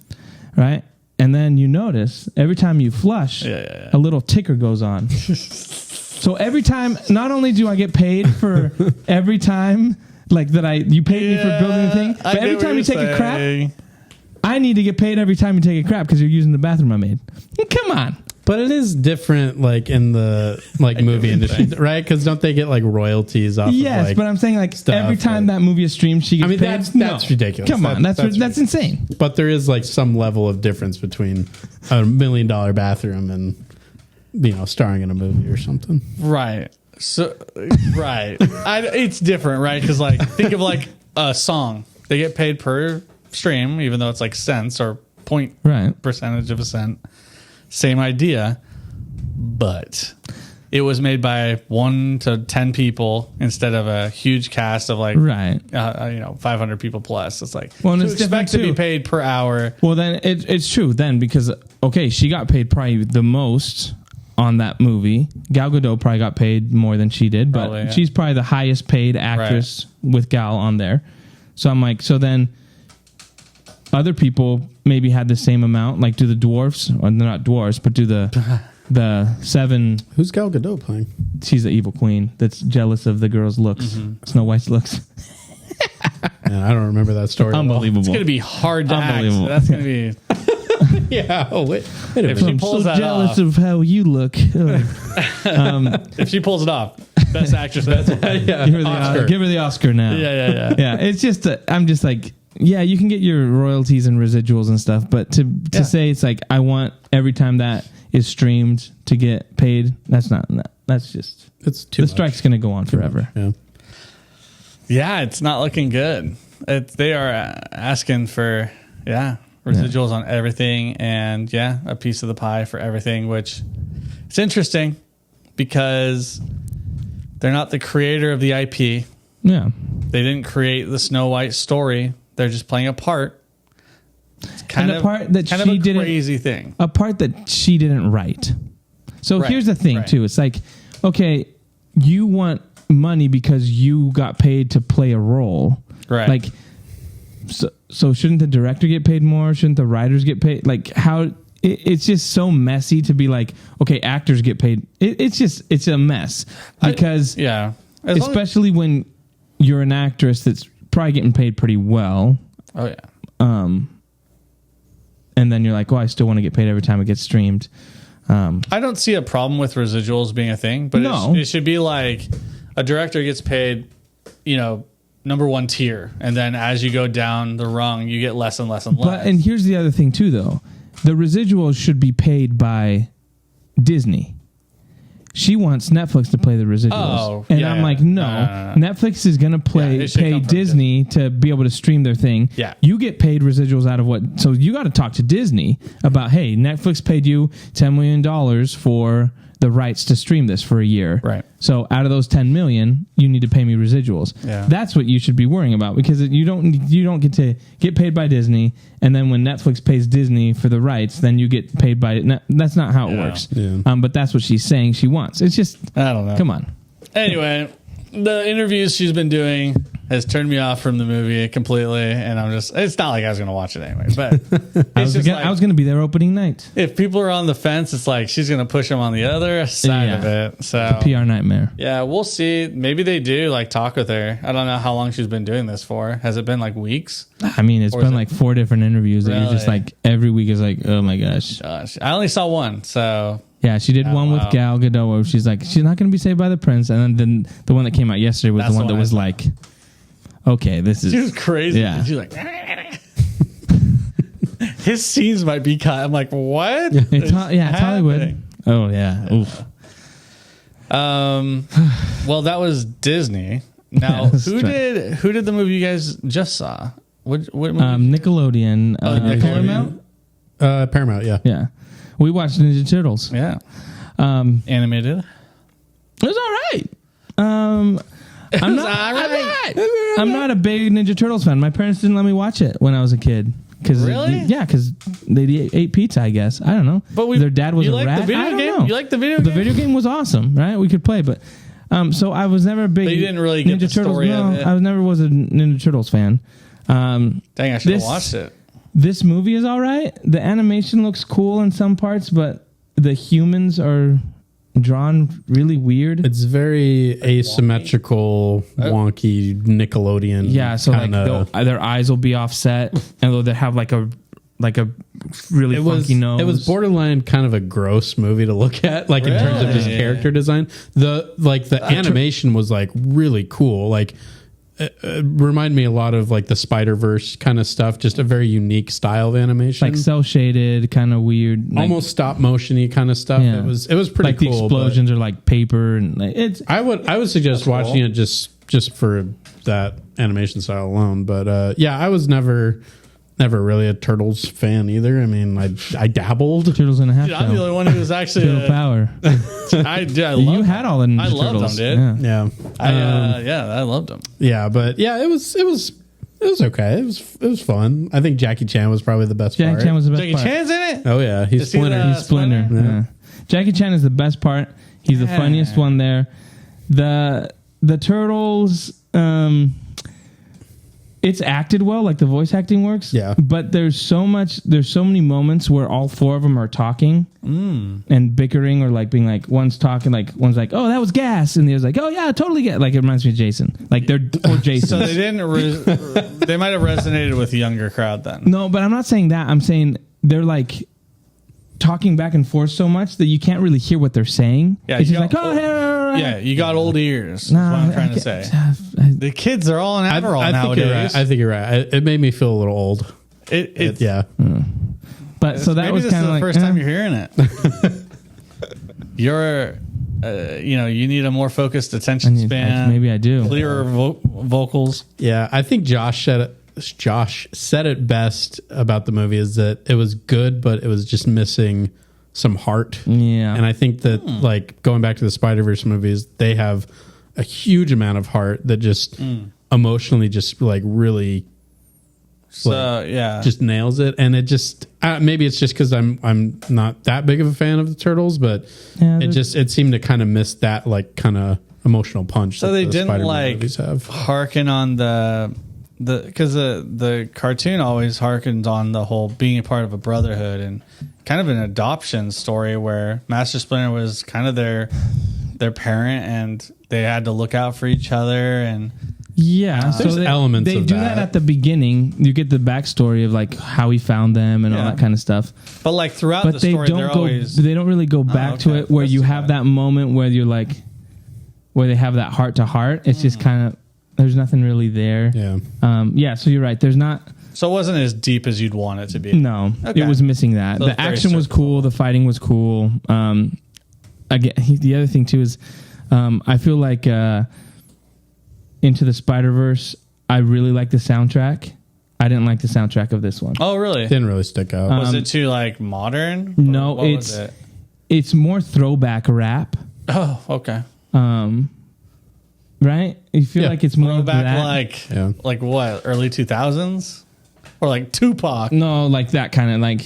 Right? And then you notice every time you flush, a little ticker goes on. So every time, not only do I get paid for every time, like you paid me for building the thing, but every time you take a crap, I need to get paid every time you take a crap because you're using the bathroom I made. Come on. But it is different, like in the movie industry, right? Because don't they get like royalties off? Yes, of, but I'm saying like every time that movie is streamed, she gets paid. That's ridiculous. Come on, that's insane. But there is like some level of difference between $1 million bathroom and starring in a movie or something. Right. So, right. It's different, right? Because like, think of like a song. They get paid per stream, even though it's like cents or percentage of a cent. Same idea, but it was made by 1 to 10 people instead of a huge cast of like 500 people plus. It's like, well, it's expect to be paid per hour. Well, then it's true then because she got paid probably the most on that movie. Gal Gadot probably got paid more than she did, but she's probably the highest paid actress with Gal on there. So I'm like, so then other people maybe had the same amount, like do the dwarfs, or they're not dwarfs, but do the 7. Who's Gal Gadot playing? She's the evil queen that's jealous of the girl's looks, Snow White's looks. Man, I don't remember that story. Unbelievable. It's going to be hard to act. That's going to be... Yeah. Oh, wait. If she pulls that jealous of how you look. If she pulls it off, best actress. Give her the Oscar now. Yeah. It's just, I'm just like, yeah, you can get your royalties and residuals and stuff, but to say it's like, I want every time that is streamed to get paid, that's just, it's too the strike's going to go on forever. Yeah, it's not looking good. They are asking for, residuals on everything and a piece of the pie for everything, which it's interesting because they're not the creator of the IP. Yeah. They didn't create the Snow White story. They're just playing a part. It's kind of a crazy thing. A part that she didn't write. So here's the thing too. It's like, okay, you want money because you got paid to play a role. Right. Like, so shouldn't the director get paid more? Shouldn't the writers get paid? Like how it's just so messy to be like, okay, actors get paid. It's a mess because especially when you're an actress that's probably getting paid pretty well. Oh yeah. And then you're like, oh, I still want to get paid every time it gets streamed. I don't see a problem with residuals being a thing, but it should be like a director gets paid, number 1 tier, and then as you go down the rung, you get less and less and less. And here's the other thing too, though: the residuals should be paid by Disney. She wants Netflix to play the residuals, I'm like, no. Netflix is going to pay Disney to be able to stream their thing. Yeah, you get paid residuals out of what? So you got to talk to Disney about, hey, Netflix paid you $10 million for the rights to stream this for a year. Right. So out of those 10 million, you need to pay me residuals. Yeah. That's what you should be worrying about because you don't get to get paid by Disney, and then when Netflix pays Disney for the rights, then you get paid by. That's not how it works. Yeah. But that's what she's saying she wants. It's just I don't know. Come on. Anyway, the interviews she's been doing has turned me off from the movie completely, and it's not like I was going to watch it anyway, but I was going to be there opening night. If people are on the fence, it's like she's going to push them on the other side of it. So it's a PR nightmare. Yeah, we'll see. Maybe they do like talk with her. I don't know how long she's been doing this for. Has it been like weeks? I mean, it's been like 4 different interviews that you're just like, every week is like, oh my gosh. I only saw one, so... Yeah, she did one with Gal Gadot where she's like, she's not going to be saved by the prince. And then the one that came out yesterday was the one that was like, okay, this is... She was crazy. Yeah. She's like... His scenes might be cut. I'm like, what? It's Hollywood. Oh, yeah. Oof. Well, that was Disney. Now, who did the movie you guys just saw? What movie? Nickelodeon. Paramount? Paramount, yeah. Yeah. We watched Ninja Turtles. Yeah. Animated. It was all right. I'm not a big Ninja Turtles fan. My parents didn't let me watch it when I was a kid. Really? Because they ate pizza, I guess. I don't know. But their dad was a rat. The video game? You like the video game? The video game was awesome, right? We could play, but so I was never a big. But you didn't really get Ninja the Turtles. story No, of it. I never was a Ninja Turtles fan. Dang, I should have watched it. This movie is all right. The animation looks cool in some parts, but the humans are drawn really weird. It's very asymmetrical, wonky Nickelodeon. Yeah, so like their eyes will be offset, and they'll have like a really funky nose. It was borderline kind of a gross movie to look at, like in terms of just character design. The animation was like really cool, like. Remind me a lot of like the Spider-Verse kind of stuff, just a very unique style of animation, like cell shaded, kind of weird, like, almost stop motion-y kind of stuff. Yeah. It was pretty like cool. The explosions are like paper, and it's. I would suggest watching it just for that animation style alone. But yeah, I was never really a Turtles fan either. I mean, I dabbled. Turtles in a half. I'm the only one who was actually Turtle power. I loved you had all the Ninja Turtles. I loved them, dude. Yeah. I loved them. Yeah, but yeah, it was okay. It was fun. I think Jackie Chan was probably the best part. Jackie Chan was the best Jackie part. Chan's in it? Oh yeah, he's Splinter. He's Splinter. Yeah. Jackie Chan is the best part. He's the funniest one there. The Turtles, it's acted well, like the voice acting works. Yeah. But there's so many moments where all 4 of them are talking and bickering, or like being like, one's talking, like one's like, oh, that was gas, and the other's like, oh yeah, totally gas. Like it reminds me of Jason. Like they're or Jason. So they didn't. They might have resonated with a younger crowd then. No, but I'm not saying that. I'm saying they're like talking back and forth so much that you can't really hear what they're saying. Yeah, it's just like, oh, hey. Yeah, you got old ears. That's what I'm trying to say. The kids are all on Adderall nowadays. I think you're right. It made me feel a little old. Yeah. But so that was kind of like the first time you're hearing it. You're, you need a more focused attention span. Maybe I do. Clearer vocals. Yeah, I think Josh said it best about the movie is that it was good, but it was just missing some heart. Yeah. And I think that like going back to the Spider-Verse movies, they have a huge amount of heart that just emotionally just like really just nails it. And it just maybe it's just because I'm not that big of a fan of the Turtles, but it seemed to kind of miss that like kind of emotional punch. So they didn't Spider-Man like movies have. harken on because the cartoon always harkens on the whole being a part of a brotherhood and kind of an adoption story where Master Splinter was kind of their parent and they had to look out for each other. And there's elements they of do that at the beginning. You get the backstory of like how he found them and all that kind of stuff. But like throughout the story, they don't really go back to it where you have that moment where you're like, where they have that heart to heart. It's just kind of, there's nothing really there. Yeah. So you're right. There's not. So it wasn't as deep as you'd want it to be. No, it was missing that. So the action was cool. The fighting was cool. Again, the other thing too is, I feel like Into the Spider-Verse, I really like the soundtrack. I didn't like the soundtrack of this one. Oh, really? Didn't really stick out. Was it too like modern? No, it's more throwback rap. Oh, okay. Right? You feel like it's more throwback, like what? Early 2000s? Or like Tupac? No, like that kind of like,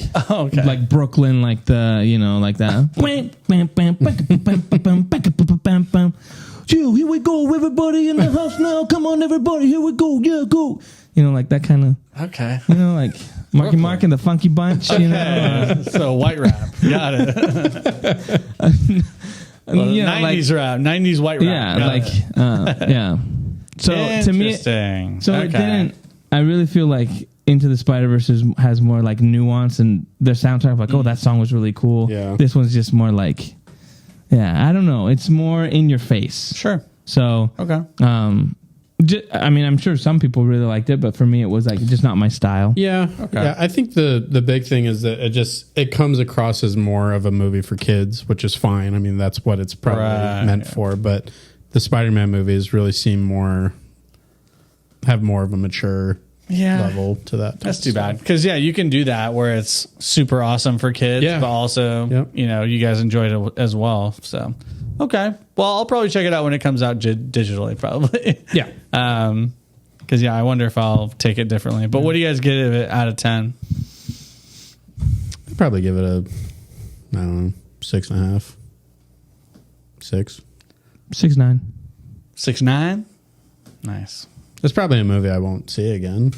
like Brooklyn, like the like that. "Yeah, here we go, everybody in the house now. Come on, everybody, here we go. Yeah, go." You know, like that kind of. Okay. You know, like Marky Mark and the Funky Bunch. You know, So white rap. Got it. Well, you know, 90s rap. 90s white rap. yeah, Got like it. yeah. So to me, Interesting. so it didn't. I really feel like Into the Spider-Verse has more like nuance, and their soundtrack, like, oh, that song was really cool. Yeah. This one's just more like, yeah, I don't know. It's more in your face. Sure. So, Okay. I mean, I'm sure some people really liked it, but for me, it was like just not my style. Yeah. Okay. Yeah. I think the big thing is that it comes across as more of a movie for kids, which is fine. I mean, that's what it's probably meant for. But the Spider-Man movies really have more of a mature level to that. That's too bad. Because, you can do that where it's super awesome for kids, but also, you guys enjoyed it as well. So, okay. Well, I'll probably check it out when it comes out digitally, probably. Yeah. Because, I wonder if I'll take it differently. But what do you guys get it out of 10? I'd probably give it a, I don't know, 6.5. 6. 6'9". 6.9? Nice. It's probably a movie I won't see again.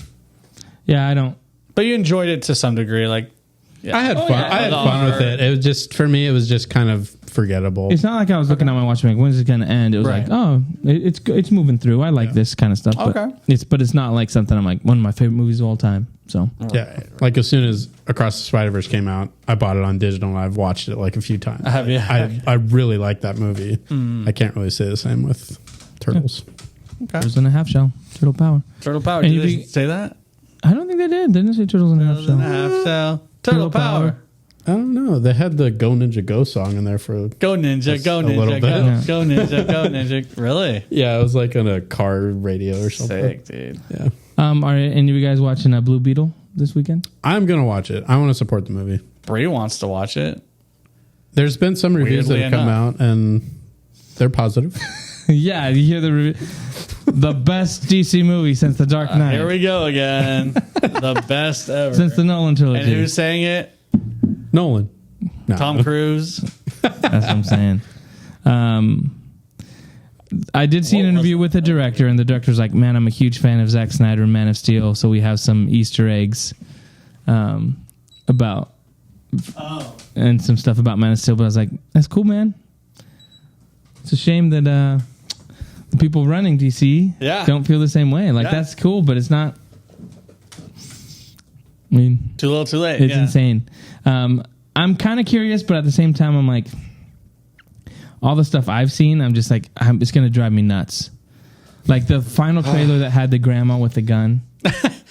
Yeah, I don't. But you enjoyed it to some degree. Like, I had fun. I had fun with it. It was just, for me, it was just kind of forgettable. It's not like I was looking at my watch, like, when's it going to end? It was like, oh, it's moving through. I like this kind of stuff. Okay. But it's not like something I'm like, one of my favorite movies of all time. So Yeah, like as soon as Across the Spider-Verse came out, I bought it on digital and I've watched it like a few times. Have you? I really like that movie. I can't really say the same with Turtles. Okay. Turtles in a Half Shell, Turtle Power. Turtle Power. And Did you they say that? I don't think they did. They didn't say Turtles in a Half Turtles in a Shell. half shell. Turtle Power. I don't know. They had the Go Ninja Go song in there for Go Ninja, go a little Ninja, bit. go, Yeah. go Ninja, go Ninja. Really? Yeah, it was like on a car radio or something. Sick, dude. Yeah. Are any of you guys watching Blue Beetle this weekend? I'm going to watch it. I want to support the movie. Bree wants to watch it. There's been some reviews that Weirdly have come out and they're positive. Yeah, you hear the review. The best DC movie since The Dark Knight. Here we go again. The best ever. Since the Nolan trilogy. And who's saying it? Nolan. No. Tom Cruise. That's what I'm saying. I did see an interview with the director, and the director's like, man, I'm a huge fan of Zack Snyder and Man of Steel, so we have some Easter eggs about and some stuff about Man of Steel, but I was like, that's cool, man. It's a shame that the people running DC don't feel the same way. Like, that's cool, but it's not... I mean... Too little, too late. It's insane. I'm kind of curious, but at the same time, I'm like... All the stuff I've seen, I'm just like, it's going to drive me nuts. Like, the final trailer that had the grandma with the gun. That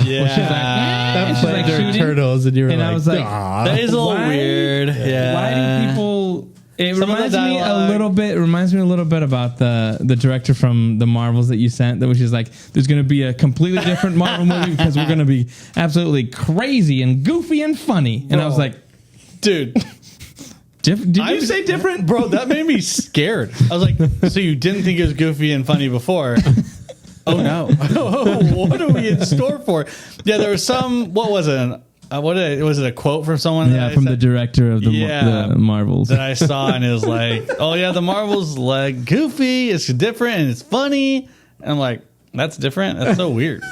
she's played like their shooting, turtles, and you were and like, I was like, "Aw." That is a little weird. Yeah. Why do people... It Some of reminds the me a dialogue- little bit. It reminds me a little bit about the director from the Marvels that you sent. That was just like, there's going to be a completely different Marvel movie because we're going to be absolutely crazy and goofy and funny. And I was like, Dude. did you say different, Bro, that made me scared. I was like, so you didn't think it was goofy and funny before? Oh, no. What are we in store for? Yeah, there was some, what was it? Was it a quote from someone? Yeah, from the director of the Marvels that I saw, and it was like, oh yeah, the Marvels like goofy, it's different, and it's funny. And I'm like, that's different. That's so weird.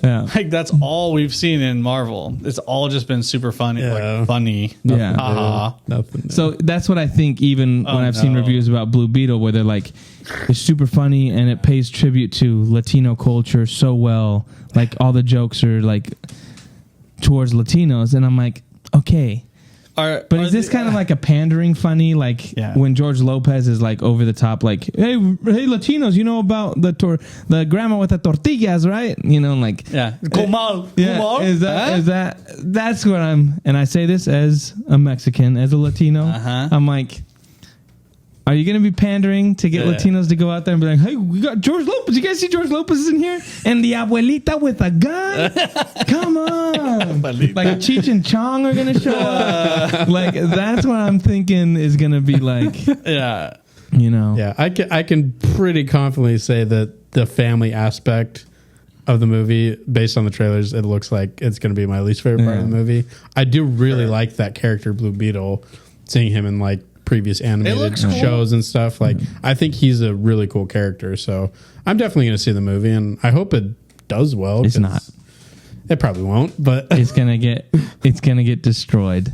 Yeah, like that's all we've seen in Marvel. It's all just been super funny, like funny. Yeah, nothing. So that's what I think. Even when I've seen reviews about Blue Beetle, where they're like, it's super funny and it pays tribute to Latino culture so well. Like all the jokes are like towards Latinos, and I'm like, okay. But is this kind of like a pandering funny, like when George Lopez is like over the top, like, hey Latinos, you know about the grandma with the tortillas, right? You know, like Comal. Is that that's what I'm, and I say this as a Mexican, as a Latino. I'm like, are you going to be pandering to get Latinos to go out there and be like, hey, we got George Lopez. You guys see George Lopez is in here? And the abuelita with a gun? Come on. Like Cheech and Chong are going to show up. Like, that's what I'm thinking is going to be like. Yeah. You know. Yeah, I can pretty confidently say that the family aspect of the movie, based on the trailers, it looks like it's going to be my least favorite part of the movie. I do really like that character, Blue Beetle, seeing him in like previous animated shows and stuff. Like, I think he's a really cool character. So I'm definitely going to see the movie, and I hope it does well. It's not. It probably won't, but it's gonna get destroyed.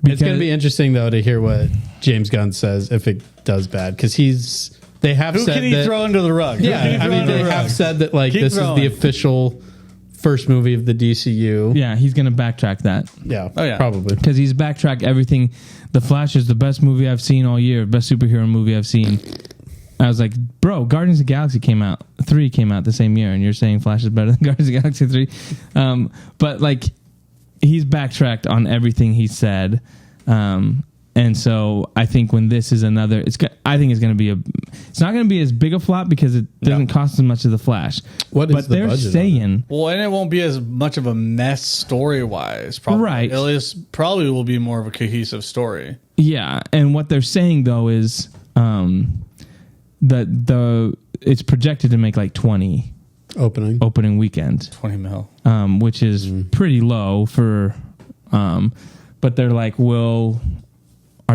It's going to be interesting though to hear what James Gunn says if it does bad, because they have Who said can he that, throw under the rug? Yeah, I mean, they have said that like this is the official first movie of the DCU. Yeah, he's gonna backtrack that. Yeah, probably, because he's backtracked everything. The Flash is the best movie I've seen all year, best superhero movie I've seen. I was like, bro, Guardians of the Galaxy 3 came out the same year, and you're saying Flash is better than Guardians of the Galaxy 3. But like, he's backtracked on everything he said. And so I think when this is another, I think it's going to be it's not going to be as big a flop because it doesn't cost as much as the Flash. What is the budget saying? Well, and it won't be as much of a mess story wise. Probably. Right. At least probably will be more of a cohesive story. Yeah. And what they're saying though is, it's projected to make like 20 opening weekend, 20 mil, which is pretty low for, but they're like, are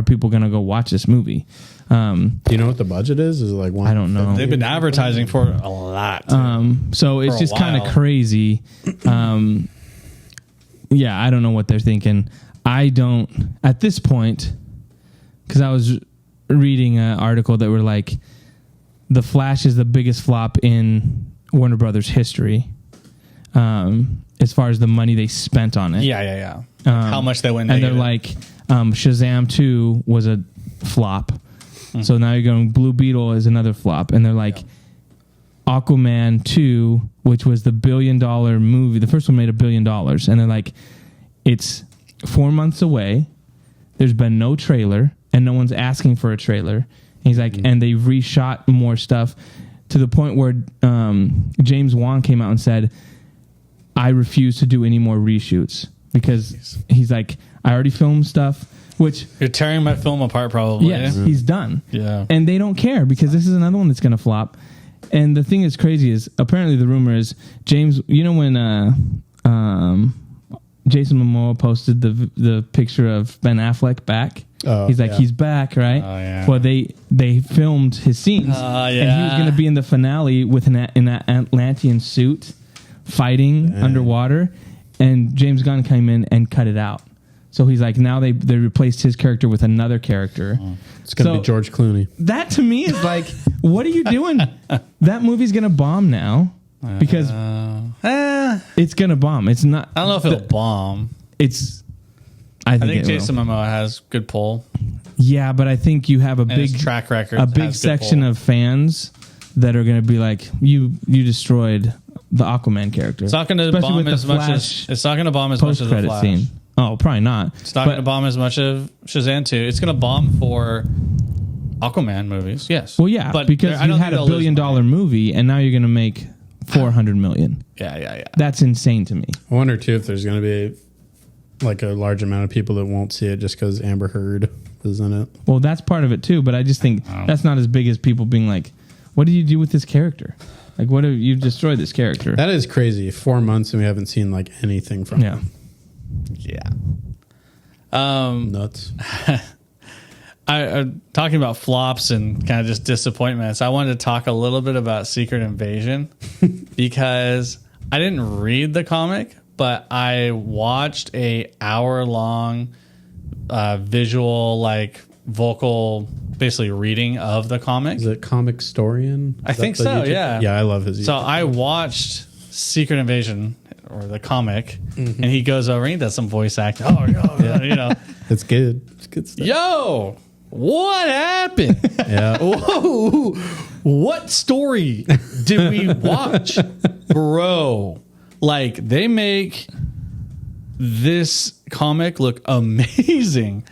people going to go watch this movie? Do you know what the budget is? Is it like one? I don't know. They've been advertising for a lot. So it's just kind of crazy. Yeah, I don't know what they're thinking. I don't at this point, because I was reading an article that were like, The Flash is the biggest flop in Warner Brothers history, as far as the money they spent on it. Yeah. How much they went and negative. they're like, Shazam 2 was a flop. So now you're going Blue Beetle is another flop. And they're like, Aquaman 2, which was the $1 billion movie. The first one made $1 billion. And they're like, it's 4 months away. There's been no trailer, and no one's asking for a trailer. And he's like, and they reshot more stuff to the point where James Wan came out and said, I refuse to do any more reshoots, because he's like, I already filmed stuff, which you're tearing my film apart probably. Yes, he's done. Yeah. And they don't care because this is another one that's going to flop. And the thing that's crazy is apparently the rumor is James, you know, when Jason Momoa posted the picture of Ben Affleck back. He's like, he's back, right? Oh, yeah. Well, they filmed his scenes, and he was going to be in the finale with in that Atlantean suit fighting underwater, and James Gunn came in and cut it out. So he's like, now they replaced his character with another character. It's going to be George Clooney. That to me is like, what are you doing? That movie's going to bomb now because it's going to bomb. It's not. I don't know if it'll bomb. I think Jason Momoa has good pull. Yeah, but I think you have a big track record, a big section of fans that are going to be like, you destroyed the Aquaman character. It's not going to bomb as much as it's not going to bomb as much as the Flash. Scene. Oh, probably not. It's not going to bomb as much as Shazam 2. It's going to bomb for Aquaman movies. Yes. Well, yeah, but because you had $1 billion movie and now you're going to make $400 million. Yeah. That's insane to me. I wonder too if there's going to be like a large amount of people that won't see it just because Amber Heard is in it. Well, that's part of it too, but I just think that's not as big as people being like, what did you do with this character? Like, what have you destroyed this character? That is crazy. 4 months and we haven't seen like anything from him. Yeah. Nuts. I'm talking about flops and kind of just disappointments. I wanted to talk a little bit about Secret Invasion because I didn't read the comic, but I watched a hour-long visual, like vocal, basically reading of the comic. Is it Comic Storian? I think so, yeah. Yeah, I love his YouTube. So I watched Secret Invasion, or the comic, and he goes over and he does some voice acting. You know. It's good. It's good stuff. Yo, what happened? Yeah. Whoa, what story did we watch? Bro, like, they make this comic look amazing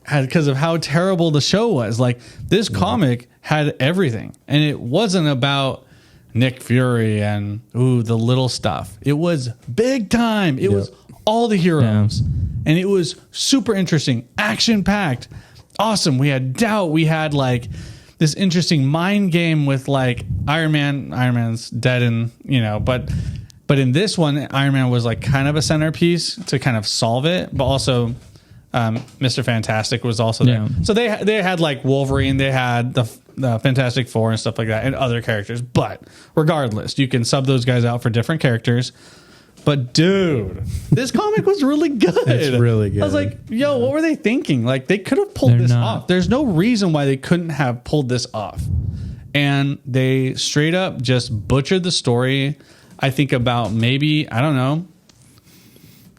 because of how terrible the show was. Like, this comic had everything, and it wasn't about Nick Fury and the little stuff. It was big time. It was all the heroes, and it was super interesting, action packed, awesome. We had doubt. We had like this interesting mind game with like Iron Man. Iron Man's dead, and but in this one, Iron Man was like kind of a centerpiece to kind of solve it, but also Mr. Fantastic was also there. So they had like Wolverine, they had the Fantastic Four and stuff like that, and other characters. But regardless, you can sub those guys out for different characters. But dude, this comic was really good. It's really good. I was like, yo, what were they thinking? Like, they could have pulled this off. There's no reason why they couldn't have pulled this off. And they straight up just butchered the story. I think about maybe, I don't know,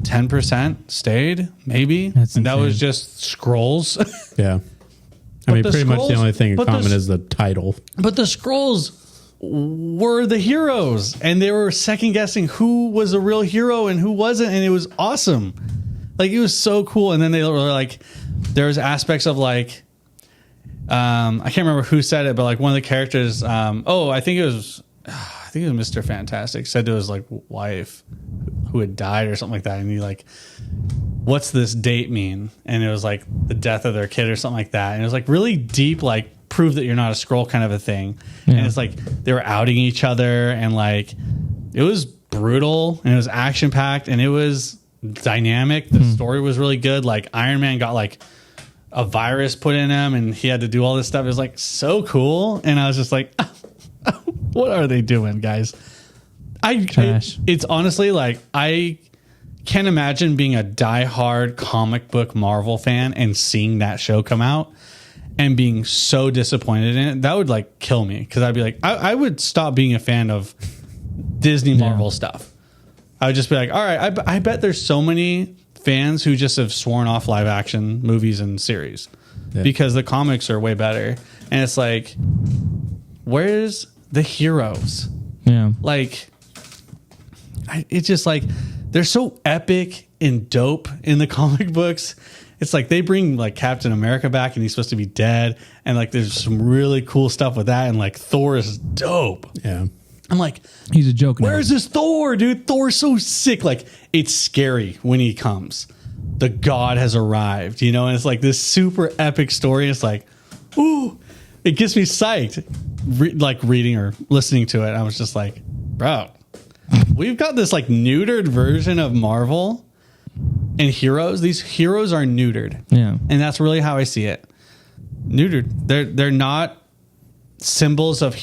10% stayed, maybe. And that was just scrolls. Yeah. I mean, pretty much the only thing in common is the title. But the scrolls were the heroes, and they were second guessing who was a real hero and who wasn't, and it was awesome. Like, it was so cool. And then they were like, there was aspects of like, I can't remember who said it, but like one of the characters, I think it was Mr. Fantastic, said to his like wife who had died or something like that, and he like, what's this date mean? And it was like the death of their kid or something like that. And it was like really deep, like, prove that you're not a scroll kind of a thing. Yeah. And it's like they were outing each other, and like it was brutal, and it was action packed, and it was dynamic. The story was really good. Like, Iron Man got like a virus put in him, and he had to do all this stuff. It was like so cool. And I was just like, what are they doing, guys? It's honestly like, I can't imagine being a diehard comic book Marvel fan and seeing that show come out and being so disappointed in it. That would like kill me, because I'd be like, I would stop being a fan of Disney Marvel stuff. I would just be like, all right, I bet there's so many fans who just have sworn off live action movies and series because the comics are way better. And it's like, where's the heroes? Yeah. Like, it's just like, they're so epic and dope in the comic books. It's like they bring like Captain America back, and he's supposed to be dead. And like, there's some really cool stuff with that. And like, Thor is dope. Yeah. I'm like, he's a joke now. Where's this Thor, dude? Thor's so sick. Like, it's scary when he comes. The god has arrived, you know? And it's like this super epic story. It's like, ooh, it gets me psyched. Like reading or listening to it, I was just like, bro, we've got this like neutered version of Marvel and heroes. These heroes are neutered. Yeah. And that's really how I see it. Neutered. They're not symbols of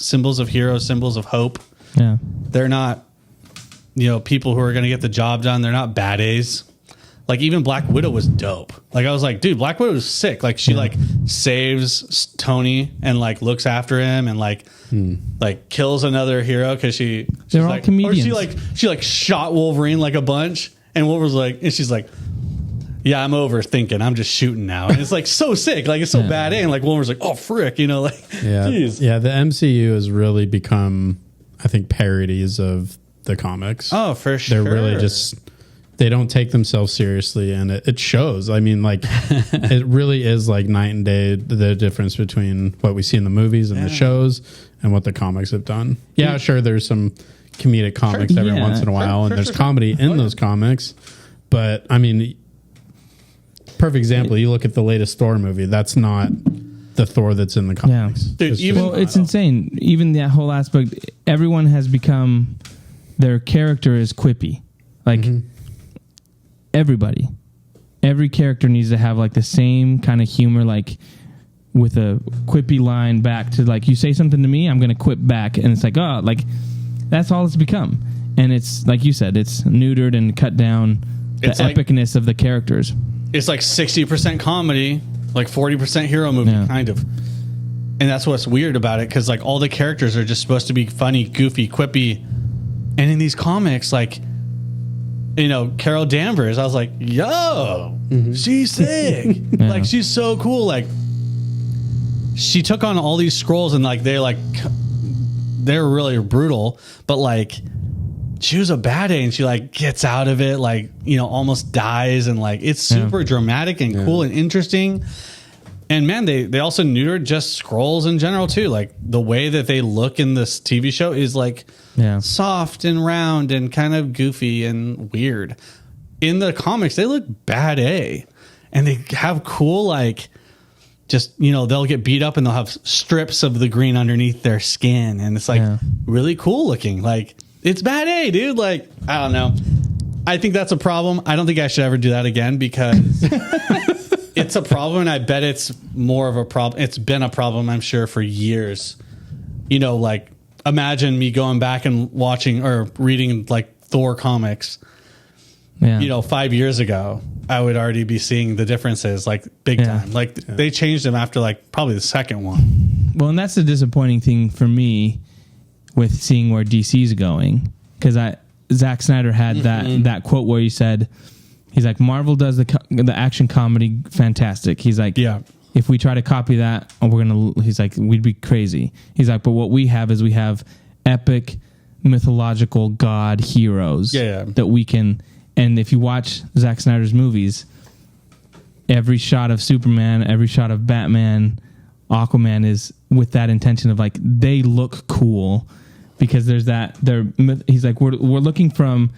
symbols of heroes, symbols of hope. Yeah. They're not, people who are going to get the job done. They're not bad A's. Like, even Black Widow was dope. Like, I was like, dude, Black Widow was sick. Like, she like saves Tony and like looks after him and like kills another hero because she's they're all like comedians. Or she shot Wolverine like a bunch, and Wolverine's like, and she's like, yeah, I'm overthinking. I'm just shooting now. And it's like so sick. Like, it's so bad. And like, Wolverine's like, oh frick, geez. Yeah, the MCU has really become, I think, parodies of the comics. Oh, for sure. They're really just, they don't take themselves seriously, and it shows. I mean, like, it really is like night and day, the difference between what we see in the movies and the shows and what the comics have done. Yeah, sure, there's some comedic comics every once in a while, and there's comedy in those comics. But, I mean, perfect example, you look at the latest Thor movie, that's not the Thor that's in the comics. Yeah. Dude, it's insane. Even that whole aspect, everyone has become, their character is quippy. Like, every character needs to have like the same kind of humor, like with a quippy line back to, like, you say something to me, I'm going to quip back. And it's like, oh, like, that's all it's become. And it's like you said, it's neutered and cut down the epicness of the characters. It's like 60% comedy, like 40% hero movie, kind of. And that's what's weird about it, because like all the characters are just supposed to be funny, goofy, quippy. And in these comics, like, Carol Danvers, I was like, yo, she's sick. Like, she's so cool. Like, she took on all these scrolls, and like they're really brutal, but like, she was a bad A, and she like gets out of it, like, almost dies, and like, it's super dramatic and cool and interesting. And man, they also neutered just scrolls in general too. Like, the way that they look in this TV show is like soft and round and kind of goofy and weird. In the comics, they look bad A, and they have cool, like, just, they'll get beat up and they'll have strips of the green underneath their skin. And it's like really cool looking. Like, it's bad A, dude. Like, I don't know. I think that's a problem. I don't think I should ever do that again because it's a problem, and I bet it's more of a problem. It's been a problem, I'm sure, for years. You know, like imagine me going back and watching or reading like Thor comics. Yeah. You know, 5 years ago, I would already be seeing the differences like big time. Like they changed them after like probably the second one. Well, and that's the disappointing thing for me with seeing where DC's going, because Zack Snyder had that quote where he said, he's like, Marvel does the action comedy fantastic. He's like, yeah, if we try to copy that, he's like, we'd be crazy. He's like, but what we have is we have epic mythological god heroes that we can. And if you watch Zack Snyder's movies, every shot of Superman, every shot of Batman, Aquaman is with that intention of like, they look cool because there's that. He's like, we're looking from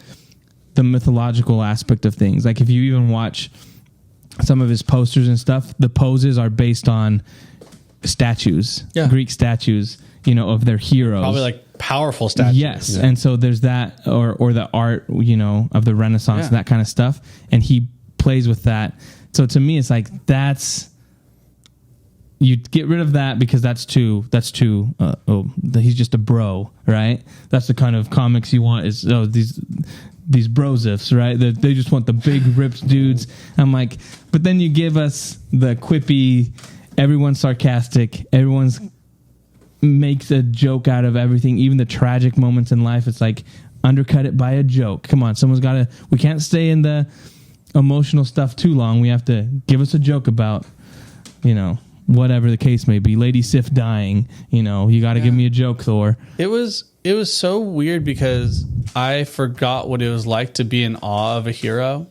the mythological aspect of things. Like if you even watch some of his posters and stuff, the poses are based on statues, Greek statues, you know, of their heroes. Probably like powerful statues. Yes. Yeah. And so there's that, or the art, you know, of the Renaissance and that kind of stuff. And he plays with that. So to me, it's like, you get rid of that because that's too, he's just a bro, right? That's the kind of comics you want is these brosifs, right? They just want the big ripped dudes. I'm like, but then you give us the quippy, everyone's sarcastic, everyone's makes a joke out of everything, even the tragic moments in life. It's like, undercut it by a joke. Come on, we can't stay in the emotional stuff too long. We have to give us a joke about, you know, whatever the case may be. Lady Sif dying, you know, you got to give me a joke, Thor. It was so weird because I forgot what it was like to be in awe of a hero.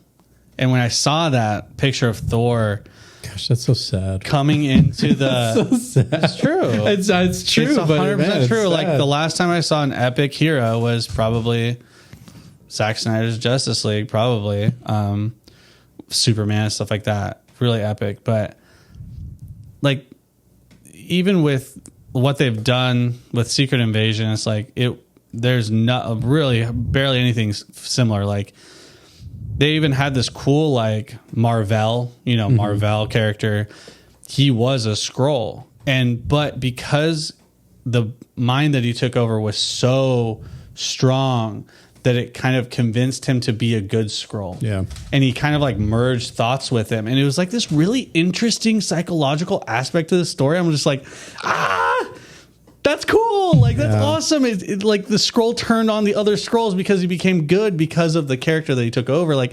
And when I saw that picture of Thor, gosh, that's so sad. Coming into the so sad. It's true. It's true. It's 100% true. Sad. Like the last time I saw an epic hero was probably Zack Snyder's Justice League, probably Superman, stuff like that. Really epic. But like even with what they've done with Secret Invasion, it's like there's not really barely anything similar. Like they even had this cool like Marvel character. He was a Skrull, but because the mind that he took over was so strong that it kind of convinced him to be a good Skrull. Yeah. And he kind of like merged thoughts with him. And it was like this really interesting psychological aspect to the story. I'm just like, that's cool. Like, that's awesome. It like the Skrull turned on the other Skrulls because he became good because of the character that he took over. Like,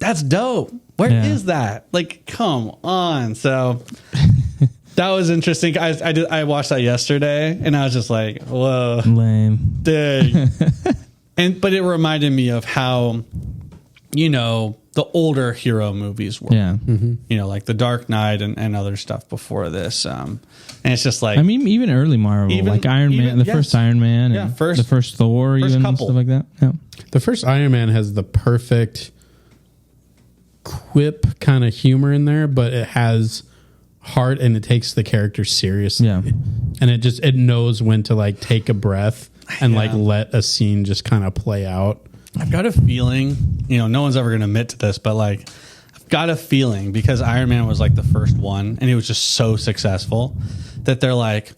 that's dope. Where is that? Like, come on. So that was interesting. I watched that yesterday and I was just like, whoa. Lame. Dang. But it reminded me of how, you know, the older hero movies were. Yeah. Mm-hmm. You know, like The Dark Knight and other stuff before this. And it's just like, I mean, even early Marvel, like Iron Man, first Iron Man, and the first Thor, even couple. Stuff like that. Yeah. The first Iron Man has the perfect quip kind of humor in there, but it has heart and it takes the character seriously. Yeah. And it knows when to like take a breath and like let a scene just kind of play out. I've got a feeling, you know, no one's ever going to admit to this, but like I've got a feeling because Iron Man was like the first one and it was just so successful that they're like,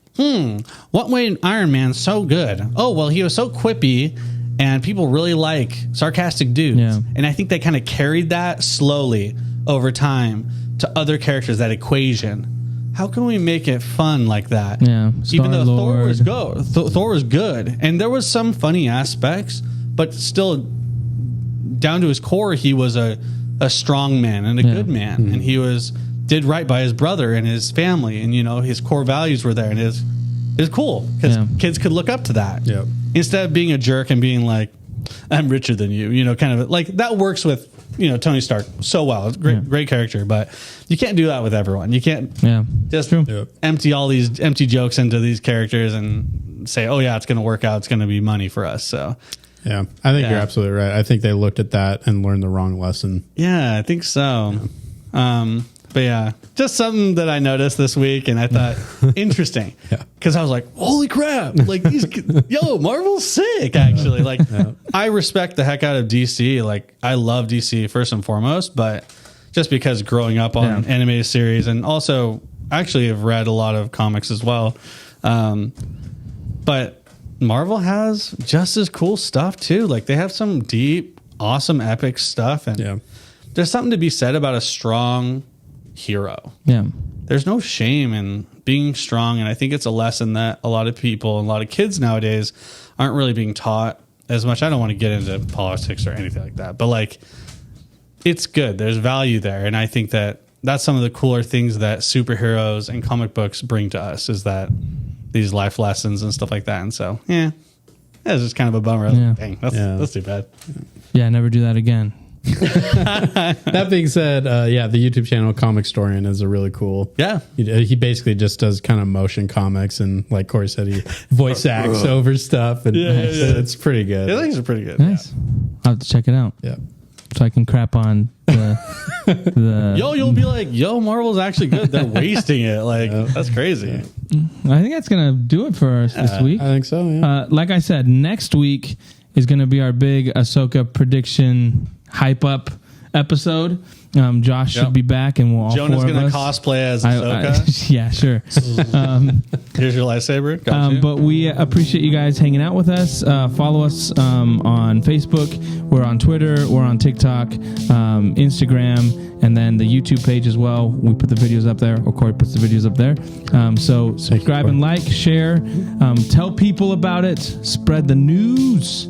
what made Iron Man so good? Oh, well, he was so quippy and people really like sarcastic dudes. Yeah. And I think they kind of carried that slowly over time to other characters, that equation. How can we make it fun like that? Yeah, even though Thor was good, and there was some funny aspects, but still, down to his core, he was a strong man and a good man, and he did right by his brother and his family, and you know his core values were there, and it was cool because kids could look up to that. Yep. Instead of being a jerk and being like, "I'm richer than you," you know, kind of like that works with, you know, Tony Stark so well. It's great character, but you can't do that with everyone. You can't just empty all these empty jokes into these characters and say, oh yeah, it's going to work out. It's going to be money for us. So yeah, I think you're absolutely right. I think they looked at that and learned the wrong lesson. Yeah, I think so. Yeah. But yeah, just something that I noticed this week and I thought interesting because I was like, holy crap, like Marvel's sick actually. Like I respect the heck out of DC. Like, I love DC first and foremost, but just because growing up on animated series, and also actually have read a lot of comics as well. But Marvel has just as cool stuff too. Like, they have some deep, awesome, epic stuff. And there's something to be said about a strong hero. Yeah. There's no shame in being strong. And I think it's a lesson that a lot of people and a lot of kids nowadays aren't really being taught as much. I don't want to get into politics or anything like that, but like, it's good. There's value there. And I think that that's some of the cooler things that superheroes and comic books bring to us, is that these life lessons and stuff like that. And so, it's just kind of a bummer. Yeah. Dang, that's too bad. Yeah, never do that again. That being said, the YouTube channel Comic Storian is a really cool. Yeah. He basically just does kind of motion comics, and like Corey said, he voice acts over stuff, and it's pretty good. Yeah, things are pretty good. Nice. I'll have to check it out. Yeah. So I can crap on the You'll be like, Marvel's actually good. They're wasting it. Like, that's crazy. I think that's going to do it for us this week. I think so, yeah. Like I said, next week is going to be our big Ahsoka prediction hype up episode. Josh should be back, and we'll all Jonah's going to cosplay as Ahsoka. Yeah, sure. Here's your lightsaber. Got but we appreciate you guys hanging out with us. Follow us on Facebook. We're on Twitter. We're on TikTok, Instagram, and then the YouTube page as well. We put the videos up there, or Corey puts the videos up there. So subscribe and like, share, tell people about it, spread the news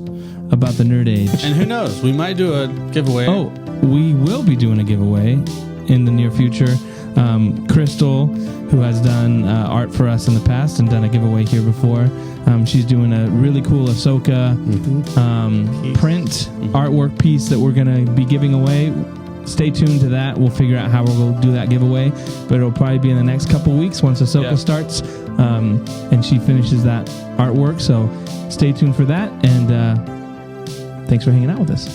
about the Nerd Age. And who knows? We might do a giveaway. Oh, we will be doing a giveaway in the near future. Crystal, who has done art for us in the past and done a giveaway here before, she's doing a really cool Ahsoka print artwork piece that we're going to be giving away. Stay tuned to that. We'll figure out how we're going to do that giveaway, but it'll probably be in the next couple weeks once Ahsoka starts and she finishes that artwork. So stay tuned for that, and thanks for hanging out with us.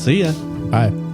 See ya. Bye.